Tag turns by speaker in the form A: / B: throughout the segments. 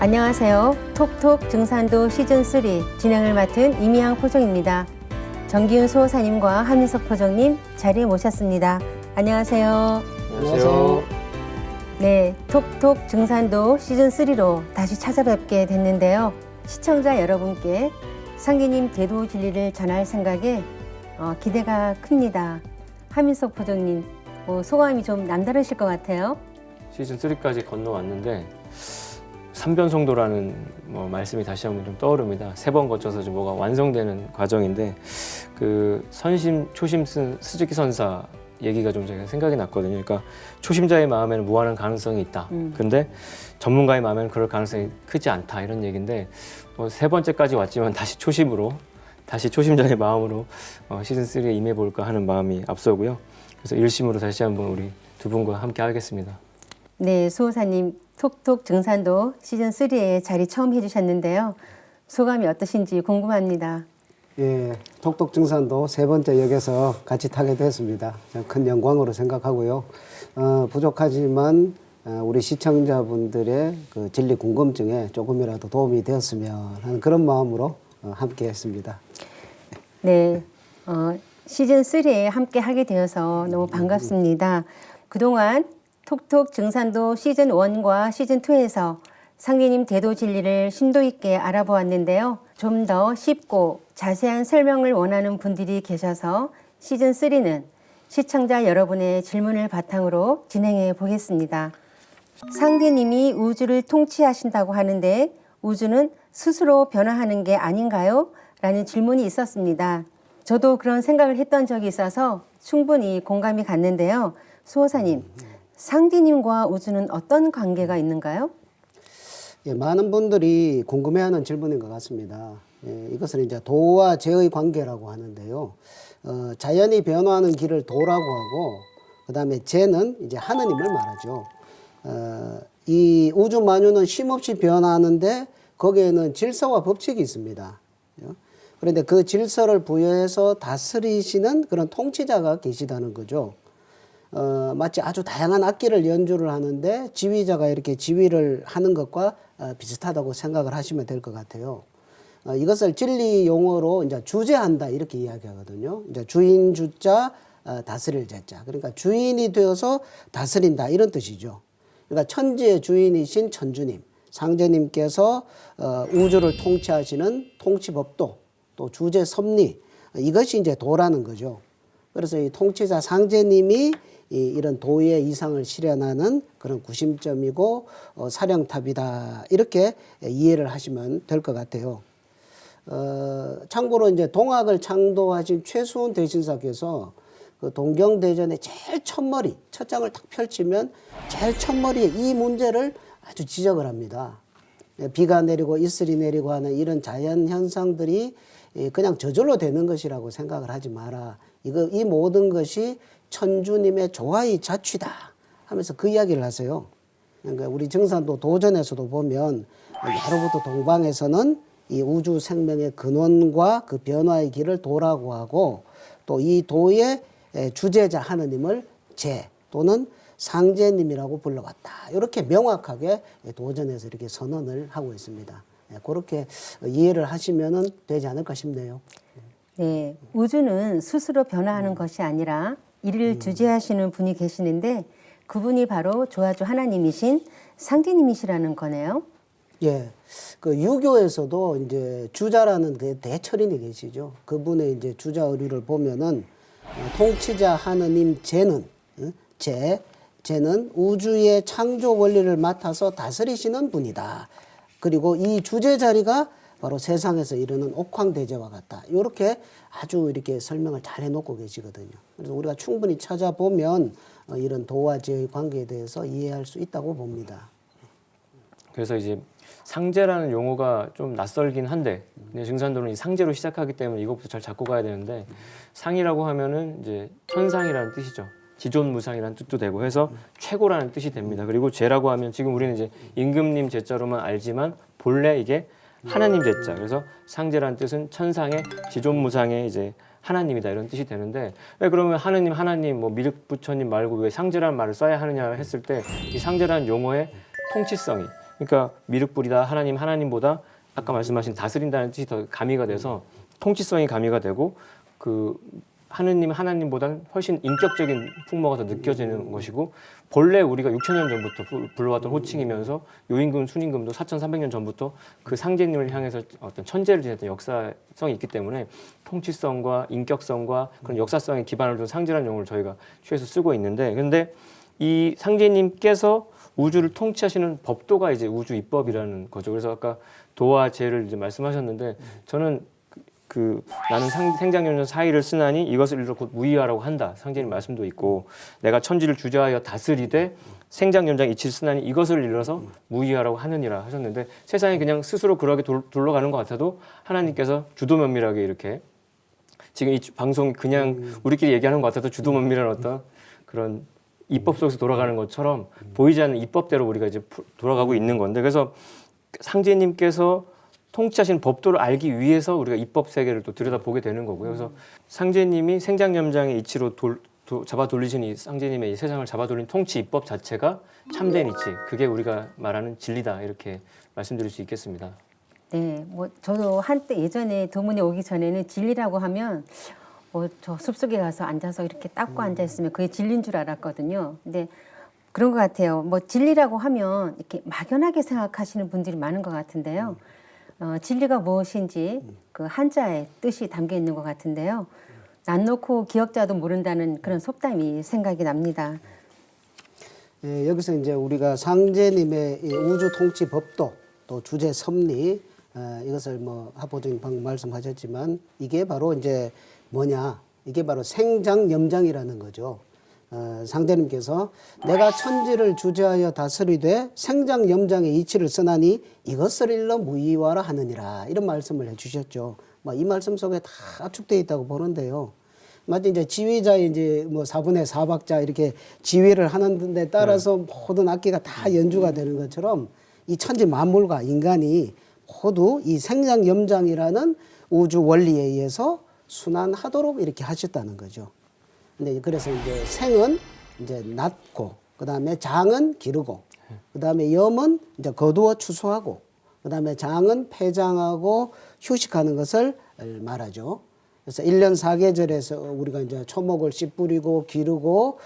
A: 안녕하세요. 톡톡 증산도 시즌3 진행을 맡은 이미향 포정입니다. 정기훈 수호사님과 한민석 포정님 자리에 모셨습니다. 안녕하세요.
B: 안녕하세요.
A: 네, 톡톡 증산도 시즌3로 다시 찾아뵙게 됐는데요. 시청자 여러분께 상기님 대도 진리를 전할 생각에 기대가 큽니다. 한민석 포정님, 소감이 좀 남다르실 것 같아요.
B: 시즌 3까지 건너왔는데 3변성도라는 말씀이 다시 한번 좀 떠오릅니다. 3번 거쳐서 좀 뭐가 완성되는 과정인데 그 선심 초심 쓴 스즈키 선사 얘기가 좀 제가 생각이 났거든요. 그러니까 초심자의 마음에는 무한한 가능성이 있다. 근데 전문가의 마음에는 그럴 가능성이 크지 않다. 이런 얘기인데 3번째까지 왔지만 다시 초심으로 다시 초심자의 마음으로 시즌 3에 임해볼까 하는 마음이 앞서고요. 그래서 일심으로 다시 한번 우리 두 분과 함께 하겠습니다.
A: 네, 수호사님 톡톡 증산도 시즌3에 자리 처음 해주셨는데요. 소감이 어떠신지 궁금합니다.
C: 예, 톡톡 증산도 3번째 역에서 같이 타게 됐습니다. 큰 영광으로 생각하고요. 부족하지만 우리 시청자분들의 그 진리 궁금증에 조금이라도 도움이 되었으면 하는 그런 마음으로 함께 했습니다.
A: 네, 시즌3에 함께 하게 되어서 너무 반갑습니다. 그동안 톡톡 증산도 시즌1과 시즌2에서 상기님 대도 진리를 심도 있게 알아보았는데요. 좀 더 쉽고 자세한 설명을 원하는 분들이 계셔서 시즌3는 시청자 여러분의 질문을 바탕으로 진행해 보겠습니다. 상기님이 우주를 통치하신다고 하는데 우주는 스스로 변화하는 게 아닌가요? 라는 질문이 있었습니다. 저도 그런 생각을 했던 적이 있어서 충분히 공감이 갔는데요. 수호사님, 상기님과 우주는 어떤 관계가 있는가요?
C: 예, 많은 분들이 궁금해하는 질문인 것 같습니다. 예, 이것은 이제 도와 재의 관계라고 하는데요. 자연이 변화하는 길을 도라고 하고, 그 다음에 재는 이제 하느님을 말하죠. 이 우주 만유는 쉼없이 변화하는데 거기에는 질서와 법칙이 있습니다. 그런데 그 질서를 부여해서 다스리시는 그런 통치자가 계시다는 거죠. 마치 아주 다양한 악기를 연주를 하는데 지휘자가 이렇게 지휘를 하는 것과 비슷하다고 생각을 하시면 될 것 같아요. 이것을 진리 용어로 이제 주재한다 이렇게 이야기하거든요. 이제 주인 주자, 다스릴 제자. 그러니까 주인이 되어서 다스린다 이런 뜻이죠. 그러니까 천지의 주인이신 천주님, 상제님께서 우주를 통치하시는 통치법도 또 주재 섭리 이것이 이제 도라는 거죠. 그래서 이 통치자 상제님이 이런 도의 이상을 실현하는 그런 구심점이고 사령탑이다 이렇게 이해를 하시면 될 것 같아요. 참고로 이제 동학을 창도하신 최수훈 대신사께서 그 동경대전의 제일 첫머리 첫 장을 딱 펼치면 제일 첫머리에 이 문제를 아주 지적을 합니다. 비가 내리고 이슬이 내리고 하는 이런 자연 현상들이 그냥 저절로 되는 것이라고 생각을 하지 마라. 이 모든 것이 천주님의 조화의 자취다 하면서 그 이야기를 하세요. 그러니까 우리 증산도 도전에서도 보면 예로부터 동방에서는 이 우주 생명의 근원과 그 변화의 길을 도라고 하고 또 이 도의 주재자 하느님을 재 또는 상제님이라고 불러왔다. 이렇게 명확하게 도전에서 이렇게 선언을 하고 있습니다. 그렇게 이해를 하시면 되지 않을까 싶네요.
A: 네, 우주는 스스로 변화하는 것이 아니라 이를 주재하시는 분이 계시는데 그분이 바로 조화주 하나님이신 상제님이시라는 거네요.
C: 예, 그 유교에서도 이제 주자라는 그 대철인이 계시죠. 그분의 이제 주자 의류를 보면은 통치자 하느님 재는 재는 우주의 창조 원리를 맡아서 다스리시는 분이다. 그리고 이 주제 자리가 바로 세상에서 이르는 옥황대제와 같다. 이렇게 아주 이렇게 설명을 잘 해놓고 계시거든요. 그래서 우리가 충분히 찾아보면 이런 도와 재의 관계에 대해서 이해할 수 있다고 봅니다.
B: 그래서 이제 상제라는 용어가 좀 낯설긴 한데 근데 증산도는 이 상제로 시작하기 때문에 이것부터 잘 잡고 가야 되는데 상이라고 하면은 이제 천상이라는 뜻이죠. 지존무상이라는 뜻도 되고 해서 최고라는 뜻이 됩니다. 그리고 제라고 하면 지금 우리는 이제 임금님 제자로만 알지만 본래 이게 하나님 제자. 그래서 상제라는 뜻은 천상의 지존무상의 이제 하나님이다 이런 뜻이 되는데 왜 그러면 하나님 뭐 미륵부처님 말고 왜 상제라는 말을 써야 하느냐 했을 때 이 상제라는 용어의 통치성이 그러니까 미륵불이다 하나님보다 아까 말씀하신 다스린다는 뜻이 더 가미가 돼서 통치성이 가미가 되고 그 하나님보다는 훨씬 인격적인 풍모가 더 느껴지는 것이고 본래 우리가 6,000년 전부터 불러왔던 호칭이면서 요임금, 순임금도 4,300년 전부터 그 상제님을 향해서 어떤 천재를 지냈던 역사성이 있기 때문에 통치성과 인격성과 그런 역사성에 기반을 둔 상제라는 용어를 저희가 취해서 쓰고 있는데 근데 이 상제님께서 우주를 통치하시는 법도가 이제 우주 입법이라는 거죠. 그래서 아까 도와 제를 이제 말씀하셨는데 저는 나는 생장연전 사이를 쓰나니 이것을 일러 곧 무의하라고 한다. 상제님 말씀도 있고 내가 천지를 주저하여 다스리되 생장연장 이치를 쓰나니 이것을 일러서 무의하라고 하느니라 하셨는데 세상이 그냥 스스로 그러게 돌아가는 것 같아도 하나님께서 주도면밀하게 이렇게 지금 이 방송이 그냥 우리끼리 얘기하는 것 같아도 주도면밀한 어떤 그런 입법 속에서 돌아가는 것처럼 보이지 않는 입법대로 우리가 이제 돌아가고 있는 건데 그래서 상제님께서 통치하시는 법도를 알기 위해서 우리가 입법 세계를 또 들여다보게 되는 거고요. 그래서 상제님이 생장염장의 이치로 잡아 돌리신 이 상제님의 이 세상을 잡아 돌린 통치 입법 자체가 참된 이치, 그게 우리가 말하는 진리다 이렇게 말씀드릴 수 있겠습니다.
A: 네, 뭐 저도 한때 예전에 도문에 오기 전에는 진리라고 하면 저 숲속에 가서 앉아서 이렇게 닦고 앉아 있으면 그게 진리인 줄 알았거든요. 근데 그런 것 같아요. 뭐 진리라고 하면 이렇게 막연하게 생각하시는 분들이 많은 것 같은데요. 진리가 무엇인지 그 한자의 뜻이 담겨 있는 것 같은데요. 난 놓고 기억자도 모른다는 그런 속담이 생각이 납니다.
C: 예, 여기서 이제 우리가 상제님의 이 우주 통치 법도 또 주제 섭리 이것을 뭐 하포진 방금 말씀하셨지만 이게 바로 이제 뭐냐? 이게 바로 생장염장이라는 거죠. 상제님께서 내가 천지를 주재하여 다스리되 생장염장의 이치를 쓰나니 이것을 일러 무의화라 하느니라 이런 말씀을 해주셨죠. 이 말씀 속에 다 압축되어 있다고 보는데요. 마치 이제 지휘자의 이제 뭐 4분의 4박자 이렇게 지휘를 하는 데 따라서 모든 악기가 다 연주가 되는 것처럼 이 천지 만물과 인간이 모두 이 생장염장이라는 우주 원리에 의해서 순환하도록 이렇게 하셨다는 거죠. 근데 그래서 이제 생은 이제 낳고, 그 다음에 장은 기르고, 그 다음에 염은 이제 거두어 추수하고, 그 다음에 장은 폐장하고 휴식하는 것을 말하죠. 그래서 1년 4계절에서 우리가 이제 초목을 씨 뿌리고 기르고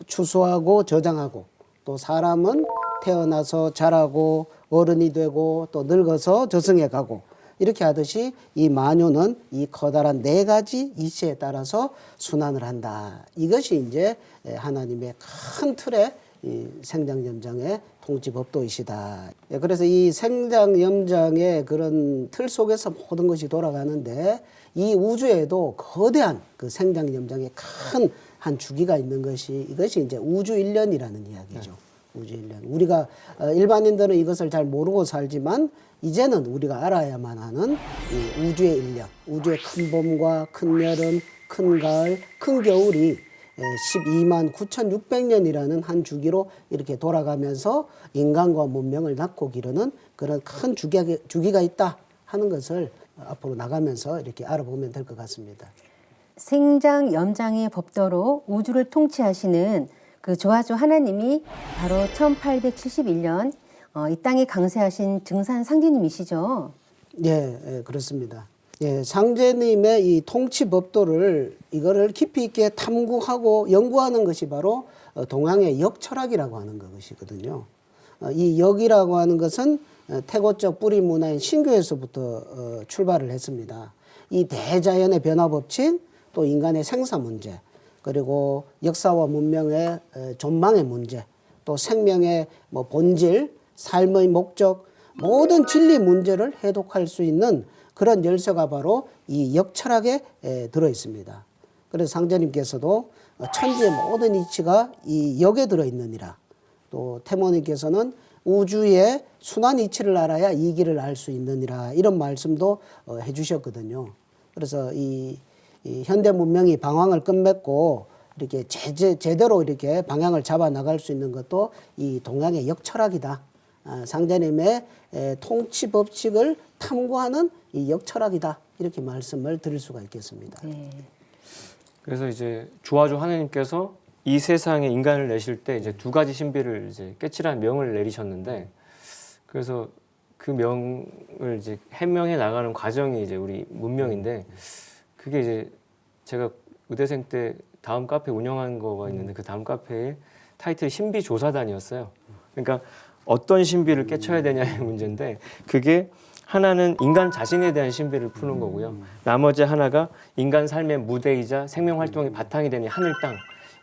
C: 추수하고 저장하고, 또 사람은 태어나서 자라고 어른이 되고 또 늙어서 저승에 가고, 이렇게 하듯이 이 만유는 이 커다란 4가지 이치에 따라서 순환을 한다. 이것이 이제 하나님의 큰 틀의 이 생장염장의 통치법도이시다. 그래서 이 생장염장의 그런 틀 속에서 모든 것이 돌아가는데 이 우주에도 거대한 그 생장염장의 큰 한 주기가 있는 것이 이것이 이제 우주일련이라는 이야기죠. 우주일련. 우리가 일반인들은 이것을 잘 모르고 살지만 이제는 우리가 알아야만 하는 이 우주의 일년, 우주의 큰 봄과 큰 여름, 큰 가을, 큰 겨울이 12만 9,600년이라는 한 주기로 이렇게 돌아가면서 인간과 문명을 낳고 기르는 그런 큰 주기가 있다 하는 것을 앞으로 나가면서 이렇게 알아보면 될 것 같습니다.
A: 생장염장의 법도로 우주를 통치하시는 그 조화조 하나님이 바로 1871년 이 땅에 강세하신 증산 상제님이시죠?
C: 예, 그렇습니다. 예, 상제님의 이 통치 법도를 이거를 깊이 있게 탐구하고 연구하는 것이 바로 동양의 역철학이라고 하는 것이거든요. 이 역이라고 하는 것은 태고적 뿌리 문화인 신교에서부터 출발을 했습니다. 이 대자연의 변화 법칙, 또 인간의 생사 문제, 그리고 역사와 문명의 존망의 문제, 또 생명의 뭐 본질, 삶의 목적, 모든 진리 문제를 해독할 수 있는 그런 열쇠가 바로 이 역철학에 들어 있습니다. 그래서 상제님께서도 천지의 모든 이치가 이 역에 들어 있느니라. 또 태모님께서는 우주의 순환 이치를 알아야 이 길을 알 수 있느니라. 이런 말씀도 해주셨거든요. 그래서 이 현대 문명이 방황을 끝맺고 이렇게 제대로 이렇게 방향을 잡아 나갈 수 있는 것도 이 동양의 역철학이다. 상제님의 통치 법칙을 탐구하는 이 역철학이다. 이렇게 말씀을 드릴 수가 있겠습니다.
A: 네.
B: 그래서 이제 조화조 하나님께서 이 세상에 인간을 내실 때 이제 2가지 신비를 이제 깨치라는 명을 내리셨는데 그래서 그 명을 이제 해명해 나가는 과정이 이제 우리 문명인데 그게 이제 제가 의대생 때 다음 카페 운영한 거가 있는데 그 다음 카페의 타이틀이 신비조사단이었어요. 그러니까 어떤 신비를 깨쳐야 되냐의 문제인데 그게 하나는 인간 자신에 대한 신비를 푸는 거고요. 나머지 하나가 인간 삶의 무대이자 생명 활동의 바탕이 되는 하늘 땅,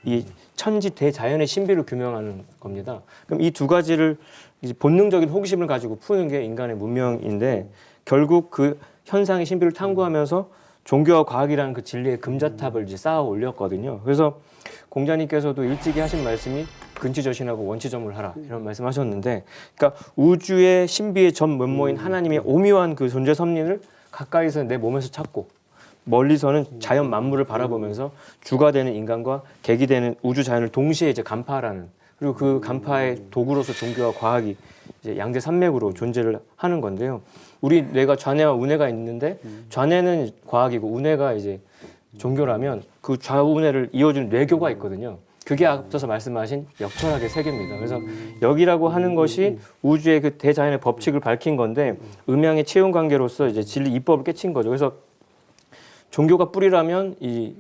B: 이 천지 대자연의 신비를 규명하는 겁니다. 그럼 이 두 가지를 이제 본능적인 호기심을 가지고 푸는 게 인간의 문명인데 결국 그 현상의 신비를 탐구하면서 종교와 과학이라는 그 진리의 금자탑을 이제 쌓아 올렸거든요. 그래서 공자님께서도 일찍이 하신 말씀이 근치저신하고 원치점을 하라 이런 말씀하셨는데, 그러니까 우주의 신비의 전 면모인 하나님의 오묘한 그 존재 섭리를 가까이서 내 몸에서 찾고 멀리서는 자연 만물을 바라보면서 주가 되는 인간과 객이 되는 우주 자연을 동시에 이제 간파하라는, 그리고 그 간파의 도구로서 종교와 과학이 이제 양대 산맥으로 존재를 하는 건데요. 우리 뇌가 좌뇌와 우뇌가 있는데 좌뇌는 과학이고 우뇌가 이제 종교라면 그 좌우뇌를 이어주는 뇌교가 있거든요. 그게 앞서서 말씀하신 역철학의 세계입니다. 그래서 역이라고 하는 것이 우주의 그 대자연의 법칙을 밝힌 건데 음양의 채용 관계로서 이제 진리 이법을 깨친 거죠. 그래서 종교가 뿌리라면 이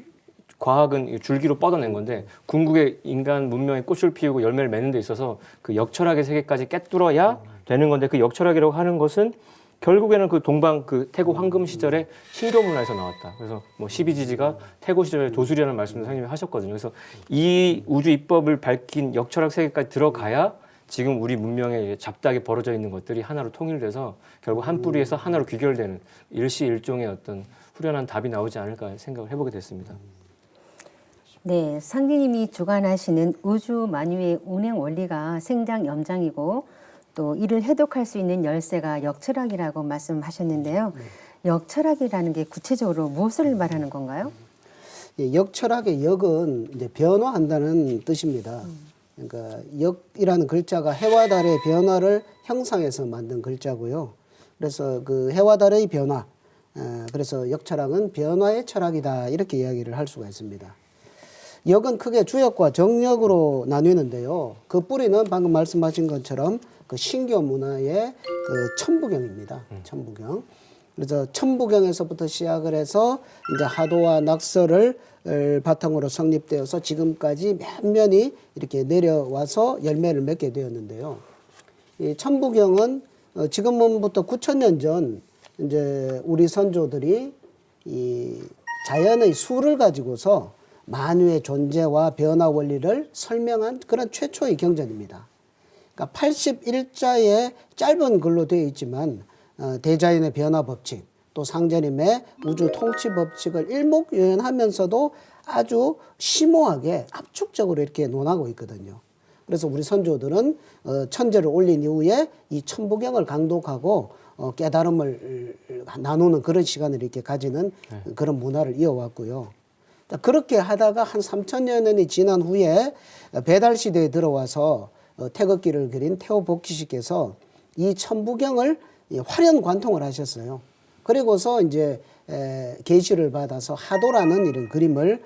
B: 과학은 줄기로 뻗어낸 건데 궁극의 인간 문명의 꽃을 피우고 열매를 맺는 데 있어서 그 역철학의 세계까지 꿰뚫어야 되는 건데, 그 역철학이라고 하는 것은 결국에는 그 동방 그 태고 황금 시절에 신교 문화에서 나왔다. 그래서 뭐 12지지가 태고 시절에 도술이라는 말씀도 선생님이 하셨거든요. 그래서 이 우주 입법을 밝힌 역철학 세계까지 들어가야 지금 우리 문명에 잡다하게 벌어져 있는 것들이 하나로 통일돼서 결국 한 뿌리에서 하나로 귀결되는 일시일종의 어떤 후련한 답이 나오지 않을까 생각을 해보게 됐습니다.
A: 네, 상디님이 주관하시는 우주 만유의 운행 원리가 생장 염장이고 또 이를 해독할 수 있는 열쇠가 역철학이라고 말씀하셨는데요. 역철학이라는 게 구체적으로 무엇을 말하는 건가요?
C: 예, 역철학의 역은 이제 변화한다는 뜻입니다. 그러니까 역이라는 글자가 해와 달의 변화를 형상해서 만든 글자고요. 그래서 그 해와 달의 변화, 그래서 역철학은 변화의 철학이다 이렇게 이야기를 할 수가 있습니다. 역은 크게 주역과 정역으로 나뉘는데요. 그 뿌리는 방금 말씀하신 것처럼 그 신교 문화의 그 천부경입니다. 천부경. 그래서 천부경에서부터 시작을 해서 이제 하도와 낙설을 바탕으로 성립되어서 지금까지 면면이 이렇게 내려와서 열매를 맺게 되었는데요. 이 천부경은 지금부터 9,000년 전 이제 우리 선조들이 이 자연의 수를 가지고서 만유의 존재와 변화 원리를 설명한 그런 최초의 경전입니다. 그러니까 81자의 짧은 글로 되어 있지만 대자연의 변화 법칙, 또 상제님의 우주 통치 법칙을 일목요연하면서도 아주 심오하게 압축적으로 이렇게 논하고 있거든요. 그래서 우리 선조들은 천재를 올린 이후에 이 천부경을 강독하고 깨달음을 나누는 그런 시간을 이렇게 가지는 그런 문화를 이어왔고요. 그렇게 하다가 한 3,000년이 지난 후에 배달 시대에 들어와서 태극기를 그린 태호복희씨께서 이 천부경을 활연 관통을 하셨어요. 그리고서 이제 계시를 받아서 하도라는 이런 그림을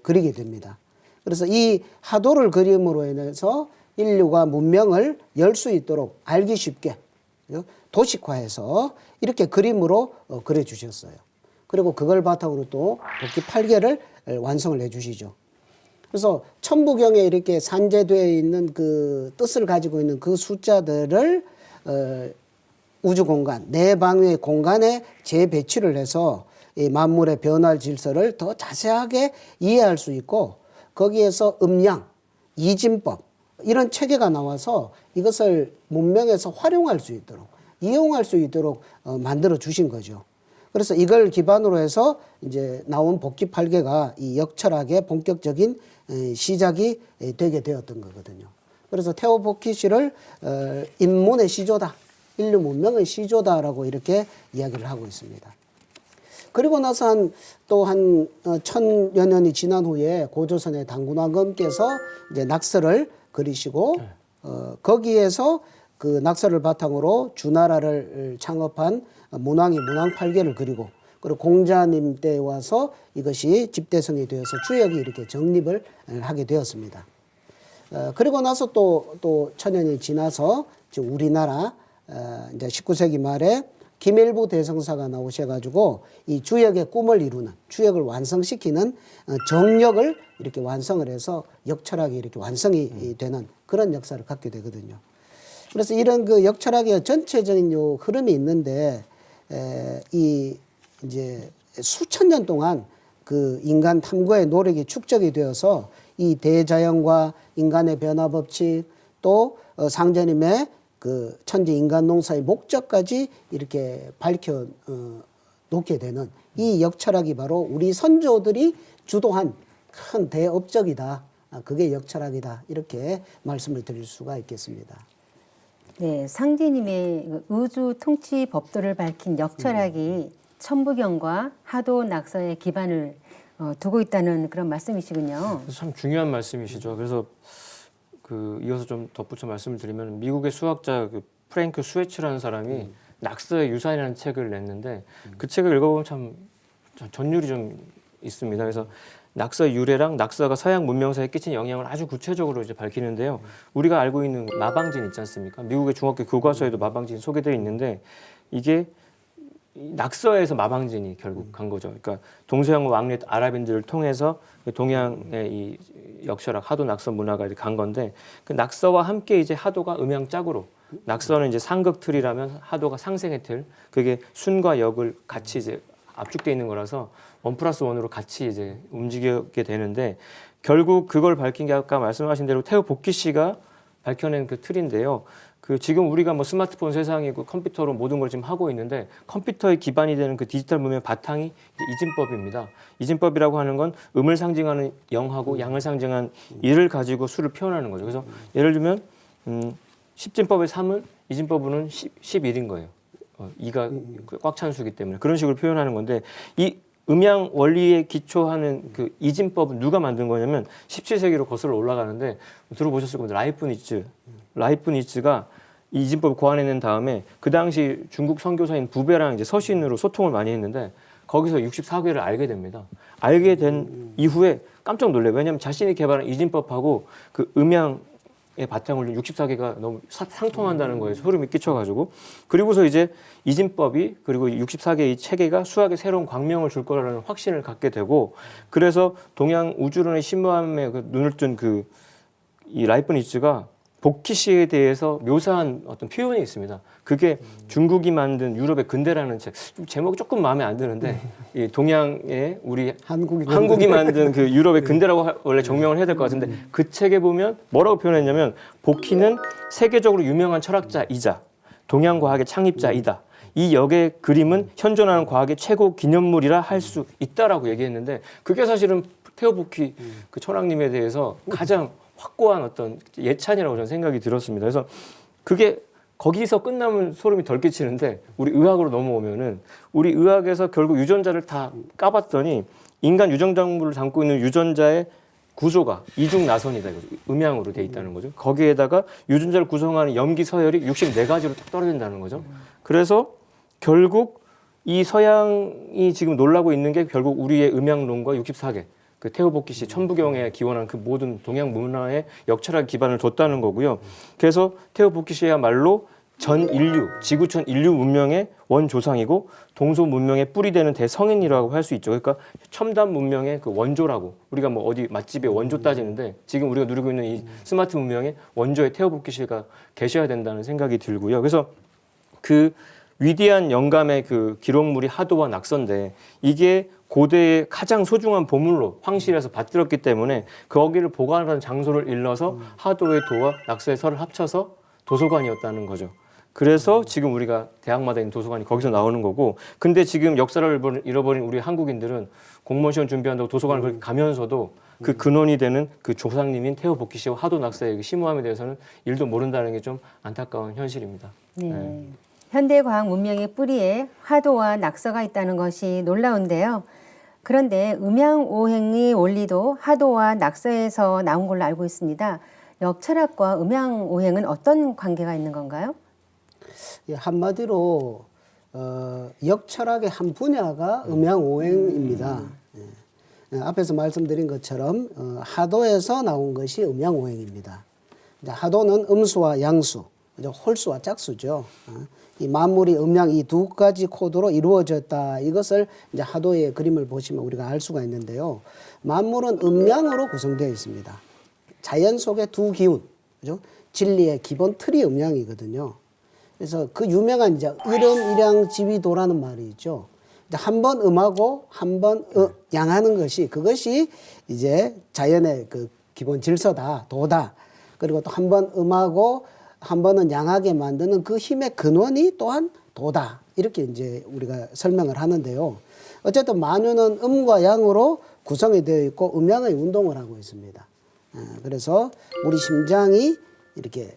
C: 그리게 됩니다. 그래서 이 하도를 그림으로 인해서 인류가 문명을 열 수 있도록 알기 쉽게 도식화해서 이렇게 그림으로 그려주셨어요. 그리고 그걸 바탕으로 또 복기 8개를 완성을 해주시죠. 그래서 천부경에 이렇게 산재되어 있는 그 뜻을 가지고 있는 그 숫자들을 우주 공간, 내 방위의 공간에 재배치를 해서 이 만물의 변화 질서를 더 자세하게 이해할 수 있고, 거기에서 음양, 이진법 이런 체계가 나와서 이것을 문명에서 활용할 수 있도록, 이용할 수 있도록 만들어 주신 거죠. 그래서 이걸 기반으로 해서 이제 나온 복기 8개가 이 역철학의 본격적인 시작이 되게 되었던 거거든요. 그래서 태호복희씨를 인문의 시조다, 인류 문명의 시조다라고 이렇게 이야기를 하고 있습니다. 그리고 나서 또 한 1000여 년이 지난 후에 고조선의 당군왕검께서 이제 낙서를 그리시고 거기에서 그 낙서를 바탕으로 주나라를 창업한 문왕이 문왕팔계를 그리고, 그리고 공자님 때 와서 이것이 집대성이 되어서 주역이 이렇게 정립을 하게 되었습니다. 그리고 나서 또 1000년이 지나서 지금 우리나라 이제 19세기 말에 김일부 대성사가 나오셔가지고 이 주역의 꿈을 이루는, 주역을 완성시키는 정역을 이렇게 완성을 해서 역철학이 이렇게 완성이 되는 그런 역사를 갖게 되거든요. 그래서 이런 그 역철학의 전체적인 요 흐름이 있는데, 이 이제 수천 년 동안 그 인간 탐구의 노력이 축적이 되어서 이 대자연과 인간의 변화 법칙, 또 상제님의 그 천지 인간 농사의 목적까지 이렇게 밝혀 놓게 되는 이 역철학이 바로 우리 선조들이 주도한 큰 대업적이다. 그게 역철학이다. 이렇게 말씀을 드릴 수가 있겠습니다.
A: 네, 상제님의 우주 통치 법도를 밝힌 역철학이 천부경과 하도 낙서의 기반을 두고 있다는 그런 말씀이시군요.
B: 참 중요한 말씀이시죠. 그래서 그 이어서 좀 덧붙여 말씀을 드리면 미국의 수학자 그 프랭크 스웨츠라는 사람이 낙서의 유산이라는 책을 냈는데 그 책을 읽어보면 참 전율이 좀 있습니다. 그래서 낙서의 유래랑 낙서가 서양 문명사에 끼친 영향을 아주 구체적으로 이제 밝히는데요. 우리가 알고 있는 마방진 있지 않습니까? 미국의 중학교 교과서에도 마방진이 소개되어 있는데 이게 낙서에서 마방진이 결국 간 거죠. 그러니까 동서양 왕래 아랍인들을 통해서 동양의 이 역철학 하도 낙서 문화가 이제 간 건데 그 낙서와 함께 이제 하도가 음양짝으로 낙서는 이제 상극틀이라면 하도가 상생의 틀 그게 순과 역을 같이 이제 압축돼 있는 거라서 1+1으로 같이 이제 움직이게 되는데 결국 그걸 밝힌 게 아까 말씀하신 대로 태우 복희 씨가 밝혀낸 그 틀인데요. 그 지금 우리가 뭐 스마트폰 세상이고 컴퓨터로 모든 걸 지금 하고 있는데 컴퓨터의 기반이 되는 그 디지털 문명 바탕이 이진법입니다. 이진법이라고 하는 건 음을 상징하는 영하고 양을 상징한 일을 가지고 수를 표현하는 거죠. 그래서 예를 들면 10진법의 3은 이진법으로는 11인 거예요. 2가 꽉 찬 수기 때문에 그런 식으로 표현하는 건데 이 음양 원리에 기초하는 그 이진법은 누가 만든 거냐면 17세기로 거슬러 올라가는데 들어보셨을 겁니다. 라이프니츠가 이 이진법을 고안해낸 다음에 그 당시 중국 선교사인 부배랑 이제 서신으로 소통을 많이 했는데 거기서 64괴를 알게 됩니다. 알게 된 이후에 깜짝 놀래요. 왜냐하면 자신이 개발한 이진법하고 그 음양의 바탕을 둔 64괴가 너무 상통한다는 거에 소름이 끼쳐가지고 그리고서 이제 이진법이 그리고 64개 이 체계가 수학의 새로운 광명을 줄 거라는 확신을 갖게 되고 그래서 동양 우주론의 신무함에 그 눈을 뜬 그 이 라이프니츠가 복희 씨에 대해서 묘사한 어떤 표현이 있습니다. 그게 중국이 만든 유럽의 근대라는 책. 제목이 조금 마음에 안 드는데 이 동양의 우리 한국이 만든 그 유럽의 근대라고 원래 정명을 해야 될 것 같은데 그 책에 보면 뭐라고 표현했냐면 복희는 세계적으로 유명한 철학자이자 동양 과학의 창립자이다. 이 역의 그림은 현존하는 과학의 최고 기념물이라 할 수 있다라고 얘기했는데 그게 사실은 태호 복희 그 천황님에 대해서 가장 확고한 어떤 예찬이라고 저는 생각이 들었습니다. 그래서 그게 거기서 끝나면 소름이 덜 끼치는데 우리 의학으로 넘어오면은 우리 의학에서 결국 유전자를 다 까봤더니 인간 유전자물을 담고 있는 유전자의 구조가 이중나선이다. 음양으로 돼 있다는 거죠. 거기에다가 유전자를 구성하는 염기 서열이 64가지로 딱 떨어진다는 거죠. 그래서 결국 이 서양이 지금 놀라고 있는 게 결국 우리의 음양론과 64개. 그 태호 복희 씨 천부경에 기원한 그 모든 동양 문화의 역철학 기반을 뒀다는 거고요. 그래서 태호 복희 씨야말로 전 인류, 지구촌 인류 문명의 원조상이고 동서 문명의 뿌리 되는 대성인이라고 할 수 있죠. 그러니까 첨단 문명의 그 원조라고 우리가 뭐 어디 맛집에 원조 따지는데 지금 우리가 누리고 있는 이 스마트 문명의 원조의 태호 복희 씨가 계셔야 된다는 생각이 들고요. 그래서 그 위대한 영감의 그 기록물이 하도와 낙서인데 이게 고대의 가장 소중한 보물로 황실에서 받들었기 때문에 거기를 보관하는 장소를 일러서 하도의 도와 낙서의 서를 합쳐서 도서관이었다는 거죠. 그래서 지금 우리가 대학마다 있는 도서관이 거기서 나오는 거고 근데 지금 역사를 잃어버린 우리 한국인들은 공무원 시험 준비한다고 도서관을 그렇게 가면서도 그 근원이 되는 그 조상님인 태호 복희 씨와 하도 낙서의 그 심오함에 대해서는 일도 모른다는 게 좀 안타까운 현실입니다.
A: 네. 현대 과학 문명의 뿌리에 하도와 낙서가 있다는 것이 놀라운데요. 그런데 음양오행의 원리도 하도와 낙서에서 나온 걸로 알고 있습니다. 역철학과 음양오행은 어떤 관계가 있는 건가요?
C: 예, 한마디로 역철학의 한 분야가 음양오행입니다. 예. 앞에서 말씀드린 것처럼 하도에서 나온 것이 음양오행입니다. 하도는 음수와 양수, 그죠? 홀수와 짝수죠. 이 만물이 음양 이 두 가지 코드로 이루어졌다. 이것을 이제 하도의 그림을 보시면 우리가 알 수가 있는데요. 만물은 음양으로 구성되어 있습니다. 자연 속의 두 기운, 그죠? 진리의 기본 틀이 음양이거든요. 그래서 그 유명한 이제 일음, 일양, 지위도라는 말이 있죠. 한 번 음하고 한 번 양하는 것이 그것이 이제 자연의 그 기본 질서다, 도다. 그리고 또 한 번 음하고 한 번은 양하게 만드는 그 힘의 근원이 또한 도다. 이렇게 이제 우리가 설명을 하는데요. 어쨌든 만유는 음과 양으로 구성이 되어 있고 음양의 운동을 하고 있습니다. 그래서 우리 심장이 이렇게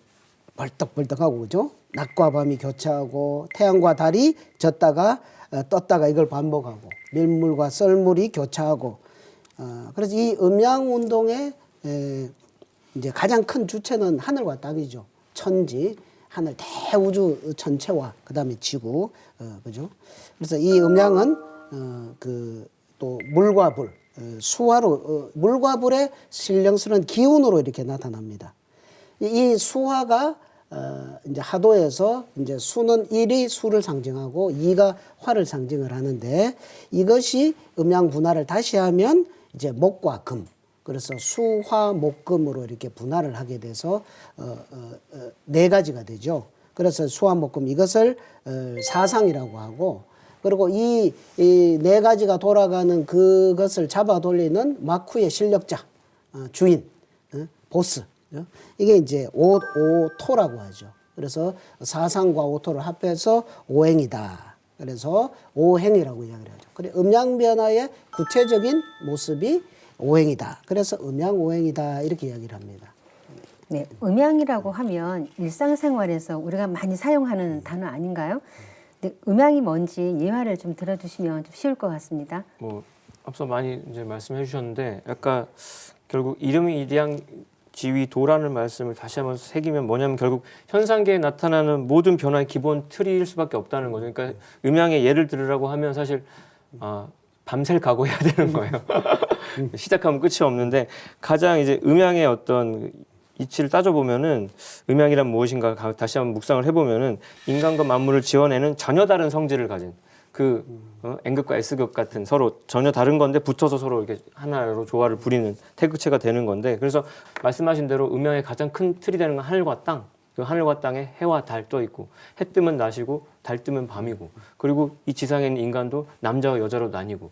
C: 벌떡벌떡하고 그죠? 낮과 밤이 교차하고 태양과 달이 졌다가 떴다가 이걸 반복하고 밀물과 썰물이 교차하고 그래서 이 음양 운동의 이제 가장 큰 주체는 하늘과 땅이죠. 천지, 하늘 대우주 전체와 그다음에 지구, 그죠? 그래서 이 음양은 그 또 물과 불, 수화로 물과 불의 신령스러운 기운으로 이렇게 나타납니다. 이 수화가 이제 하도에서 이제 수는 일이 수를 상징하고 이가 화를 상징을 하는데 이것이 음양 분할을 다시 하면 이제 목과 금. 그래서 수화 목금으로 이렇게 분할을 하게 돼서 네 가지가 되죠. 그래서 수화 목금 이것을 사상이라고 하고 그리고 이 네 가지가 돌아가는 그것을 잡아 돌리는 마쿠의 실력자, 주인, 보스. 이게 이제 오토라고 하죠. 그래서 사상과 오토를 합해서 오행이다. 그래서 오행이라고 이야기를 하죠. 그래 음양 변화의 구체적인 모습이 오행이다. 그래서 음양 오행이다 이렇게 이야기를 합니다.
A: 네, 음양이라고 하면 일상생활에서 우리가 많이 사용하는 단어 아닌가요? 근데 음양이 뭔지 예화를 좀 들어주시면 좀 쉬울 것 같습니다.
B: 뭐 앞서 많이 이제 말씀해 주셨는데 약간 결국 이름이 일양 지위 도라는 말씀을 다시 한번 새기면 뭐냐면 결국 현상계에 나타나는 모든 변화의 기본 틀일 수밖에 없다는 거죠. 그러니까 음양의 예를 들으라고 하면 사실 밤샐 각오해야 되는 거예요. 시작하면 끝이 없는데 가장 이제 음양의 어떤 이치를 따져보면은 음양이란 무엇인가 다시 한번 묵상을 해보면은 인간과 만물을 지어내는 전혀 다른 성질을 가진 그 N극과 S극 같은 서로 전혀 다른 건데 붙어서 서로 이렇게 하나로 조화를 부리는 태극체가 되는 건데 그래서 말씀하신 대로 음양의 가장 큰 틀이 되는 건 하늘과 땅. 그 하늘과 땅에 해와 달 떠 있고 해 뜨면 낮이고 달 뜨면 밤이고 그리고 이 지상에 있는 인간도 남자와 여자로 나뉘고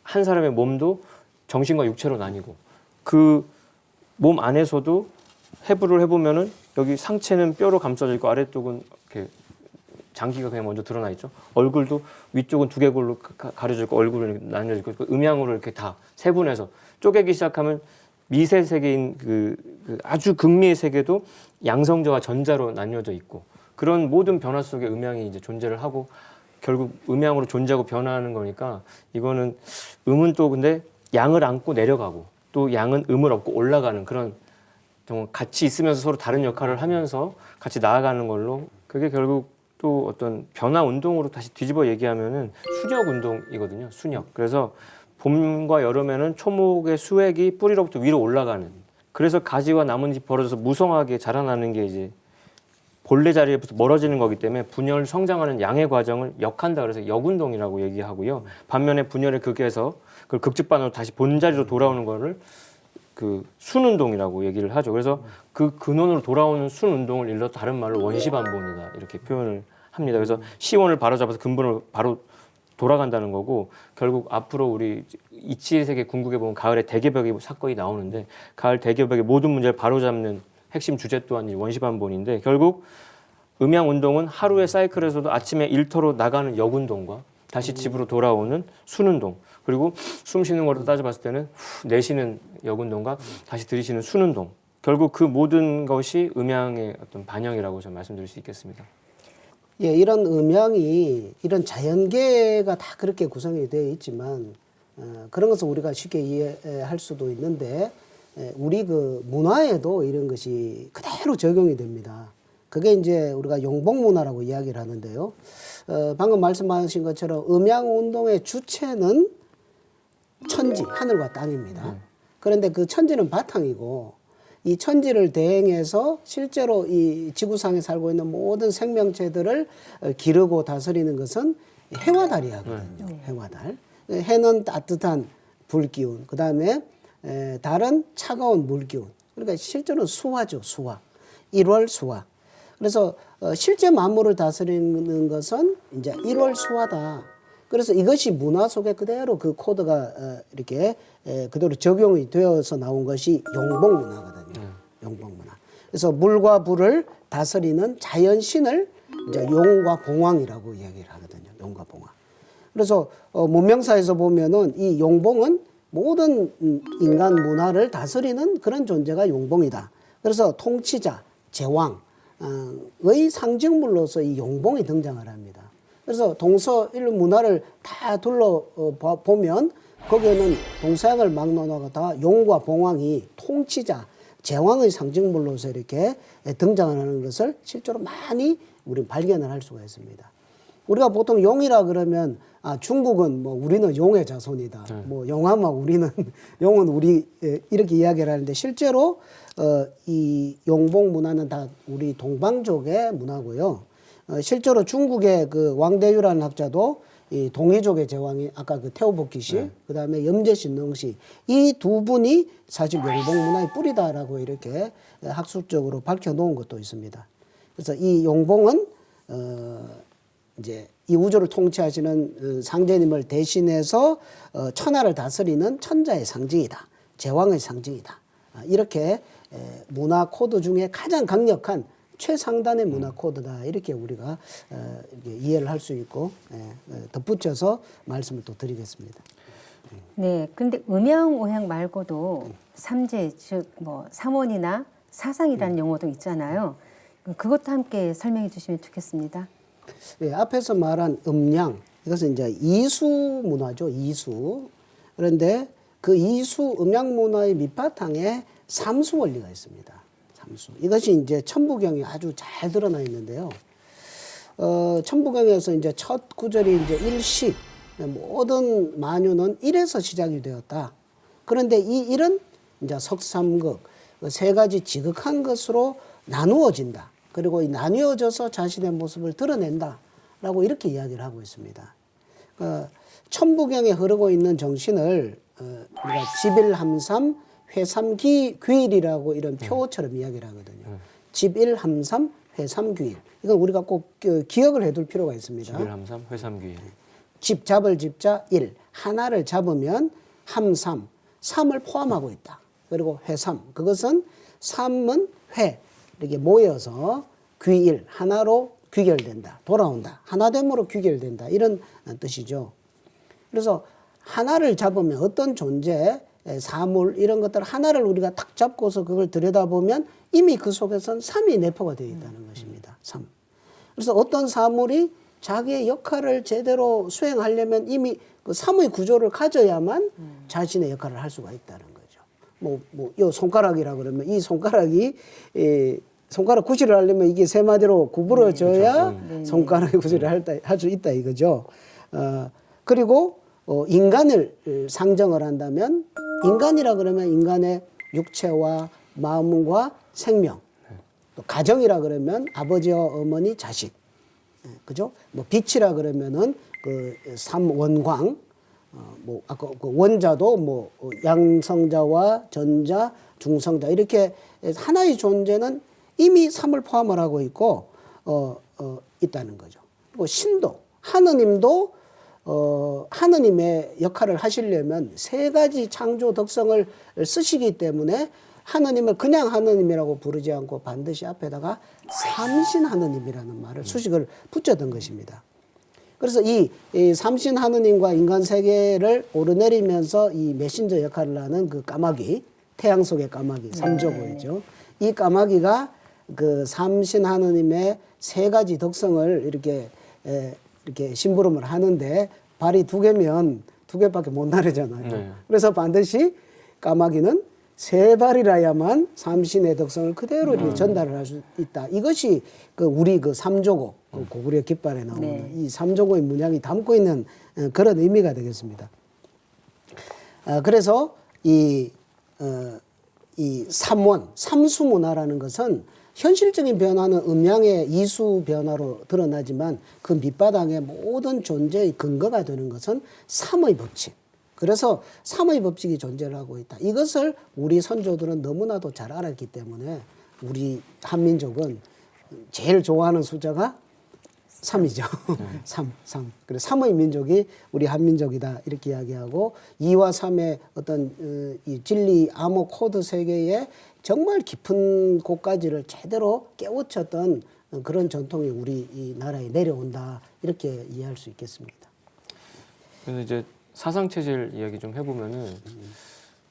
B: 한 사람의 몸도 정신과 육체로 나뉘고 그 몸 안에서도 해부를 해보면은 여기 상체는 뼈로 감싸져 있고 아래쪽은 이렇게 장기가 그냥 먼저 드러나 있죠. 얼굴도 위쪽은 두개골로 가려져 있고 얼굴은 나뉘어져 있고 음양으로 이렇게 다 세분해서 쪼개기 시작하면 미세 세계인 그 아주 극미의 세계도 양성자와 전자로 나뉘어져 있고 그런 모든 변화 속에 음양이 이제 존재를 하고 결국 음양으로 존재하고 변화하는 거니까 이거는 음은 또 근데 양을 안고 내려가고 또 양은 음을 얻고 올라가는 그런 정말 같이 있으면서 서로 다른 역할을 하면서 같이 나아가는 걸로 그게 결국 또 어떤 변화 운동으로 다시 뒤집어 얘기하면은 순역 운동이거든요. 순역. 그래서 봄과 여름에는 초목의 수액이 뿌리로부터 위로 올라가는. 그래서 가지와 나뭇잎이 벌어져서 무성하게 자라나는 게 이제 본래 자리에부터 멀어지는 거기 때문에 분열 성장하는 양의 과정을 역한다 그래서 역운동이라고 얘기하고요. 반면에 분열의 극에서 그걸 극집반으로 다시 본자리로 돌아오는 거를 그 순운동이라고 얘기를 하죠. 그래서 그 근원으로 돌아오는 순운동을 일러 다른 말로 원시반본이다 이렇게 표현을 합니다. 그래서 시원을 바로잡아서 근본으로 바로 돌아간다는 거고 결국 앞으로 우리 이치의 세계 궁극에 보면 가을에 대개벽의 사건이 나오는데 가을 대개벽의 모든 문제를 바로잡는 핵심 주제 또한 이 원시반본인데 결국 음양운동은 하루의 사이클에서도 아침에 일터로 나가는 역운동과 다시 집으로 돌아오는 순운동 그리고 숨 쉬는 거로 따져봤을 때는 내쉬는 역운동과 다시 들이쉬는 순운동 결국 그 모든 것이 음양의 어떤 반영이라고 저는 말씀드릴 수 있겠습니다.
C: 예, 이런 음양이 이런 자연계가 다 그렇게 구성이 되어 있지만 그런 것을 우리가 쉽게 이해할 수도 있는데 우리 그 문화에도 이런 것이 그대로 적용이 됩니다. 그게 이제 우리가 용복문화라고 이야기를 하는데요. 방금 말씀하신 것처럼 음양운동의 주체는 천지, 하늘과 땅입니다. 그런데 그 천지는 바탕이고 이 천지를 대행해서 실제로 이 지구상에 살고 있는 모든 생명체들을 기르고 다스리는 것은 해와 달이 하거든요. 해와 달. 해는 따뜻한 불기운, 그 다음에 달은 차가운 물기운. 그러니까 실제로 수화죠, 수화. 1월 수화. 그래서 실제 만물을 다스리는 것은 이제 1월 수화다. 그래서 이것이 문화 속에 그대로 그 코드가 이렇게 그대로 적용이 되어서 나온 것이 용봉 문화거든요. 용봉 문화. 그래서 물과 불을 다스리는 자연신을 이제 용과 봉황이라고 이야기를 하거든요. 용과 봉황. 그래서 문명사에서 보면은 이 용봉은 모든 인간 문화를 다스리는 그런 존재가 용봉이다. 그래서 통치자, 제왕의 상징물로서 이 용봉이 등장을 합니다. 그래서 동서일 문화를 다 둘러보면 거기에는 동서양을 막론하고 다 용과 봉황이 통치자, 제왕의 상징물로서 이렇게 등장하는 것을 실제로 많이 우리 발견을 할 수가 있습니다. 우리가 보통 용이라 그러면 중국은 뭐 우리는 용의 자손이다. 뭐 용하면 우리는 용은 우리 이렇게 이야기를 하는데 실제로 이 용봉 문화는 다 우리 동방족의 문화고요. 실제로 중국의 그 왕대유라는 학자도 이 동이족의 제왕이 아까 그 태오복기시, 그다음에 염제신능시 이 두 분이 사실 용봉 문화의 뿌리다라고 이렇게 학술적으로 밝혀놓은 것도 있습니다. 그래서 이 용봉은 이제 이 우주를 통치하시는 상제님을 대신해서 천하를 다스리는 천자의 상징이다, 제왕의 상징이다. 이렇게 문화 코드 중에 가장 강력한 최상단의 문화 코드다. 이렇게 우리가 이렇게 이해를 할 수 있고 덧붙여서 말씀을 또 드리겠습니다.
A: 네, 근데 음양 오행 말고도 삼재 즉 뭐 삼원이나 사상이라는 용어도 있잖아요. 그것도 함께 설명해 주시면 좋겠습니다.
C: 네, 앞에서 말한 음양 이것은 이제 이수 문화죠. 이수. 그런데 그 이수 음양 문화의 밑바탕에 삼수 원리가 있습니다. 삼수. 이것이 이제 천부경에 아주 잘 드러나 있는데요. 천부경에서 이제 첫 구절이 이제 일식, 모든 만유는 일에서 시작이 되었다. 그런데 이 일은 이제 석삼극, 세 가지 지극한 것으로 나누어진다. 그리고 이 나뉘어져서 자신의 모습을 드러낸다라고 이렇게 이야기를 하고 있습니다. 천부경에 흐르고 있는 정신을 우리가 집일함삼 회삼귀일이라고 이런 표어처럼 이야기를 하거든요. 집일함삼 회삼귀일. 이건 우리가 꼭 기억을 해둘 필요가 있습니다.
B: 집일함삼 회삼귀일.
C: 집 잡을 집자 일, 하나를 잡으면 함삼, 삼을 포함하고 있다. 그리고 회삼, 그것은 삼은 회, 이렇게 모여서 귀일, 하나로 귀결된다, 돌아온다, 하나됨으로 귀결된다, 이런 뜻이죠. 그래서 하나를 잡으면 어떤 존재, 사물 이런 것들 하나를 우리가 탁 잡고서 그걸 들여다보면 이미 그 속에선 삼이 내포가 되어 있다는 것입니다. 삼. 그래서 어떤 사물이 자기의 역할을 제대로 수행하려면 이미 그 삼의 구조를 가져야만 자신의 역할을 할 수가 있다는 거죠. 요 손가락이라 그러면 이 손가락이 손가락 구실을 하려면 이게 세 마디로 구부러져야 손가락의 구실을 할 수 있다 이거죠. 그리고 인간을 상정을 한다면 인간이라 그러면 인간의 육체와 마음과 생명, 또 가정이라 그러면 아버지와 어머니, 자식, 그죠? 뭐 빛이라 그러면은 그 삼원광, 뭐 아까 그 원자도 뭐 양성자와 전자, 중성자 이렇게 하나의 존재는 이미 삼을 포함을 하고 있고 있다는 거죠. 그리고 신도, 하느님도 하느님의 역할을 하시려면 세 가지 창조 덕성을 쓰시기 때문에 하느님을 그냥 하느님이라고 부르지 않고 반드시 앞에다가 삼신 하느님이라는 말을 수식을 붙였던 것입니다. 그래서 이 삼신 하느님과 인간 세계를 오르내리면서 이 메신저 역할을 하는 그 까마귀, 태양 속의 까마귀, 삼조고이죠. 이 까마귀가 그 삼신 하느님의 세 가지 덕성을 이렇게 심부름을 하는데 발이 두 개면 두 개밖에 못 나르잖아요. 그래서 반드시 까마귀는 세 발이라야만 삼신의 덕성을 그대로 이렇게 전달을 할 수 있다. 이것이 그 우리 그 삼조고, 그 고구려 깃발에 나오는 이 삼조고의 문양이 담고 있는 그런 의미가 되겠습니다. 그래서 이 이 삼수 문화라는 것은 현실적인 변화는 음양의 이수 변화로 드러나지만 그 밑바닥의 모든 존재의 근거가 되는 것은 삼의 법칙. 그래서 삼의 법칙이 존재를 하고 있다. 이것을 우리 선조들은 너무나도 잘 알았기 때문에 우리 한민족은 제일 좋아하는 숫자가 3이죠. 3. 그래서 3의 민족이 우리 한민족이다. 이렇게 이야기하고 2와 3의 어떤 이 진리 암호 코드 세계에 정말 깊은 곳까지를 제대로 깨우쳤던 그런 전통이 우리 이 나라에 내려온다. 이렇게 이해할 수 있겠습니다.
B: 그래서 이제 사상 체질 이야기 좀 해보면은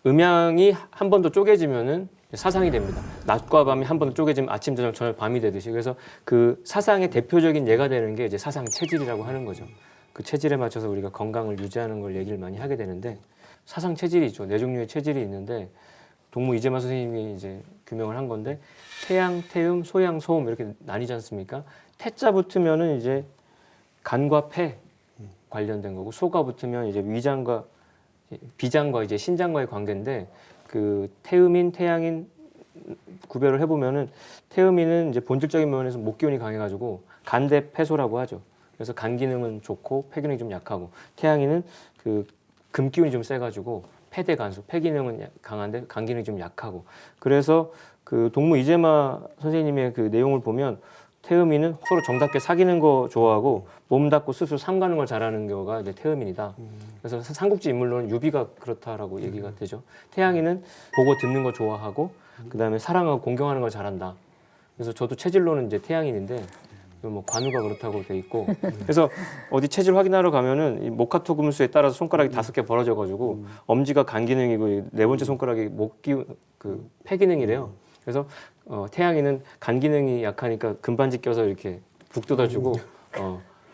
B: 음양이 한 번 더 쪼개지면은 사상이 됩니다. 낮과 밤이 한 번 더 쪼개지면 아침, 저녁, 저녁, 밤이 되듯이. 그래서 그 사상의 대표적인 예가 되는 게 이제 사상 체질이라고 하는 거죠. 그 체질에 맞춰서 우리가 건강을 유지하는 걸 얘기를 많이 하게 되는데 사상 체질이죠. 네 종류의 체질이 있는데 동무 이재만 선생님이 이제 규명을 한 건데 태양, 태음, 소양, 소음 이렇게 나뉘지 않습니까? 태자 붙으면은 이제 간과 폐 관련된 거고 소가 붙으면 이제 위장과 비장과 이제 신장과의 관계인데 그 태음인, 태양인 구별을 해보면은 태음인은 이제 본질적인 면에서 목 기운이 강해가지고 간대 폐소라고 하죠. 그래서 간 기능은 좋고 폐 기능이 좀 약하고 태양인은 그 금 기운이 좀 세가지고 폐대 간수, 폐 기능은 강한데 간 기능이 좀 약하고 그래서 그 동무 이재마 선생님의 그 내용을 보면 태음인은 서로 정답게 사귀는 거 좋아하고 몸답고 스스로 삼가는 걸 잘하는 경우가 이제 태음인이다. 그래서 삼국지 인물로는 유비가 그렇다라고 얘기가 되죠. 태양인은 보고 듣는 거 좋아하고 그다음에 사랑하고 공경하는 걸 잘한다. 그래서 저도 체질로는 이제 태양인인데 뭐 관우가 그렇다고 돼 있고 그래서 어디 체질 확인하러 가면은 이 모카토 금수에 따라서 손가락이 5개 벌어져 가지고 엄지가 간 기능이고 네 번째 손가락이 목 기능 폐 기능이래요. 그래서 태양이는 간 기능이 약하니까 금반지 껴서 이렇게 북 돋아주고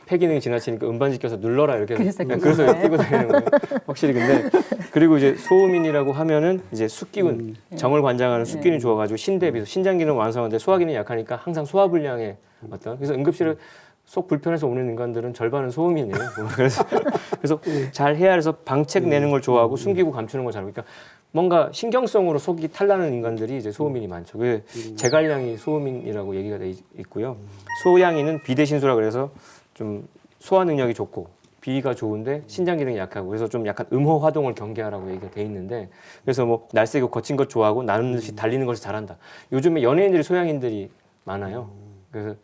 B: 폐 기능이 지나치니까 음반지 껴서 눌러라 이렇게 그래서 끼고 다니는 거예요. 확실히 근데 그리고 이제 소음인이라고 하면은 이제 숙기운 정을 관장하는 숙기운이 좋아가지고 신대비 신장 기능 완성하는데 소화 기능이 약하니까 항상 소화불량의 어떤 그래서 응급실을 속 불편해서 오는 인간들은 절반은 소음인이에요. 그래서 잘 헤아려서 방책 내는 걸 좋아하고 숨기고 감추는 걸 잘하고 그러니까 뭔가 신경성으로 속이 탈나는 인간들이 이제 소음인이 많죠. 그 제갈량이 소음인이라고 얘기가 돼 있고요. 소양인은 비대신소라 그래서 좀 소화 능력이 좋고 비위가 좋은데 신장 기능이 약하고 그래서 좀 약간 음호 화동을 경계하라고 얘기가 돼 있는데 그래서 뭐 날쌔고 거친 것 좋아하고 나는 듯이 달리는 것을 잘한다. 요즘에 연예인들이 소양인들이 많아요. 그래서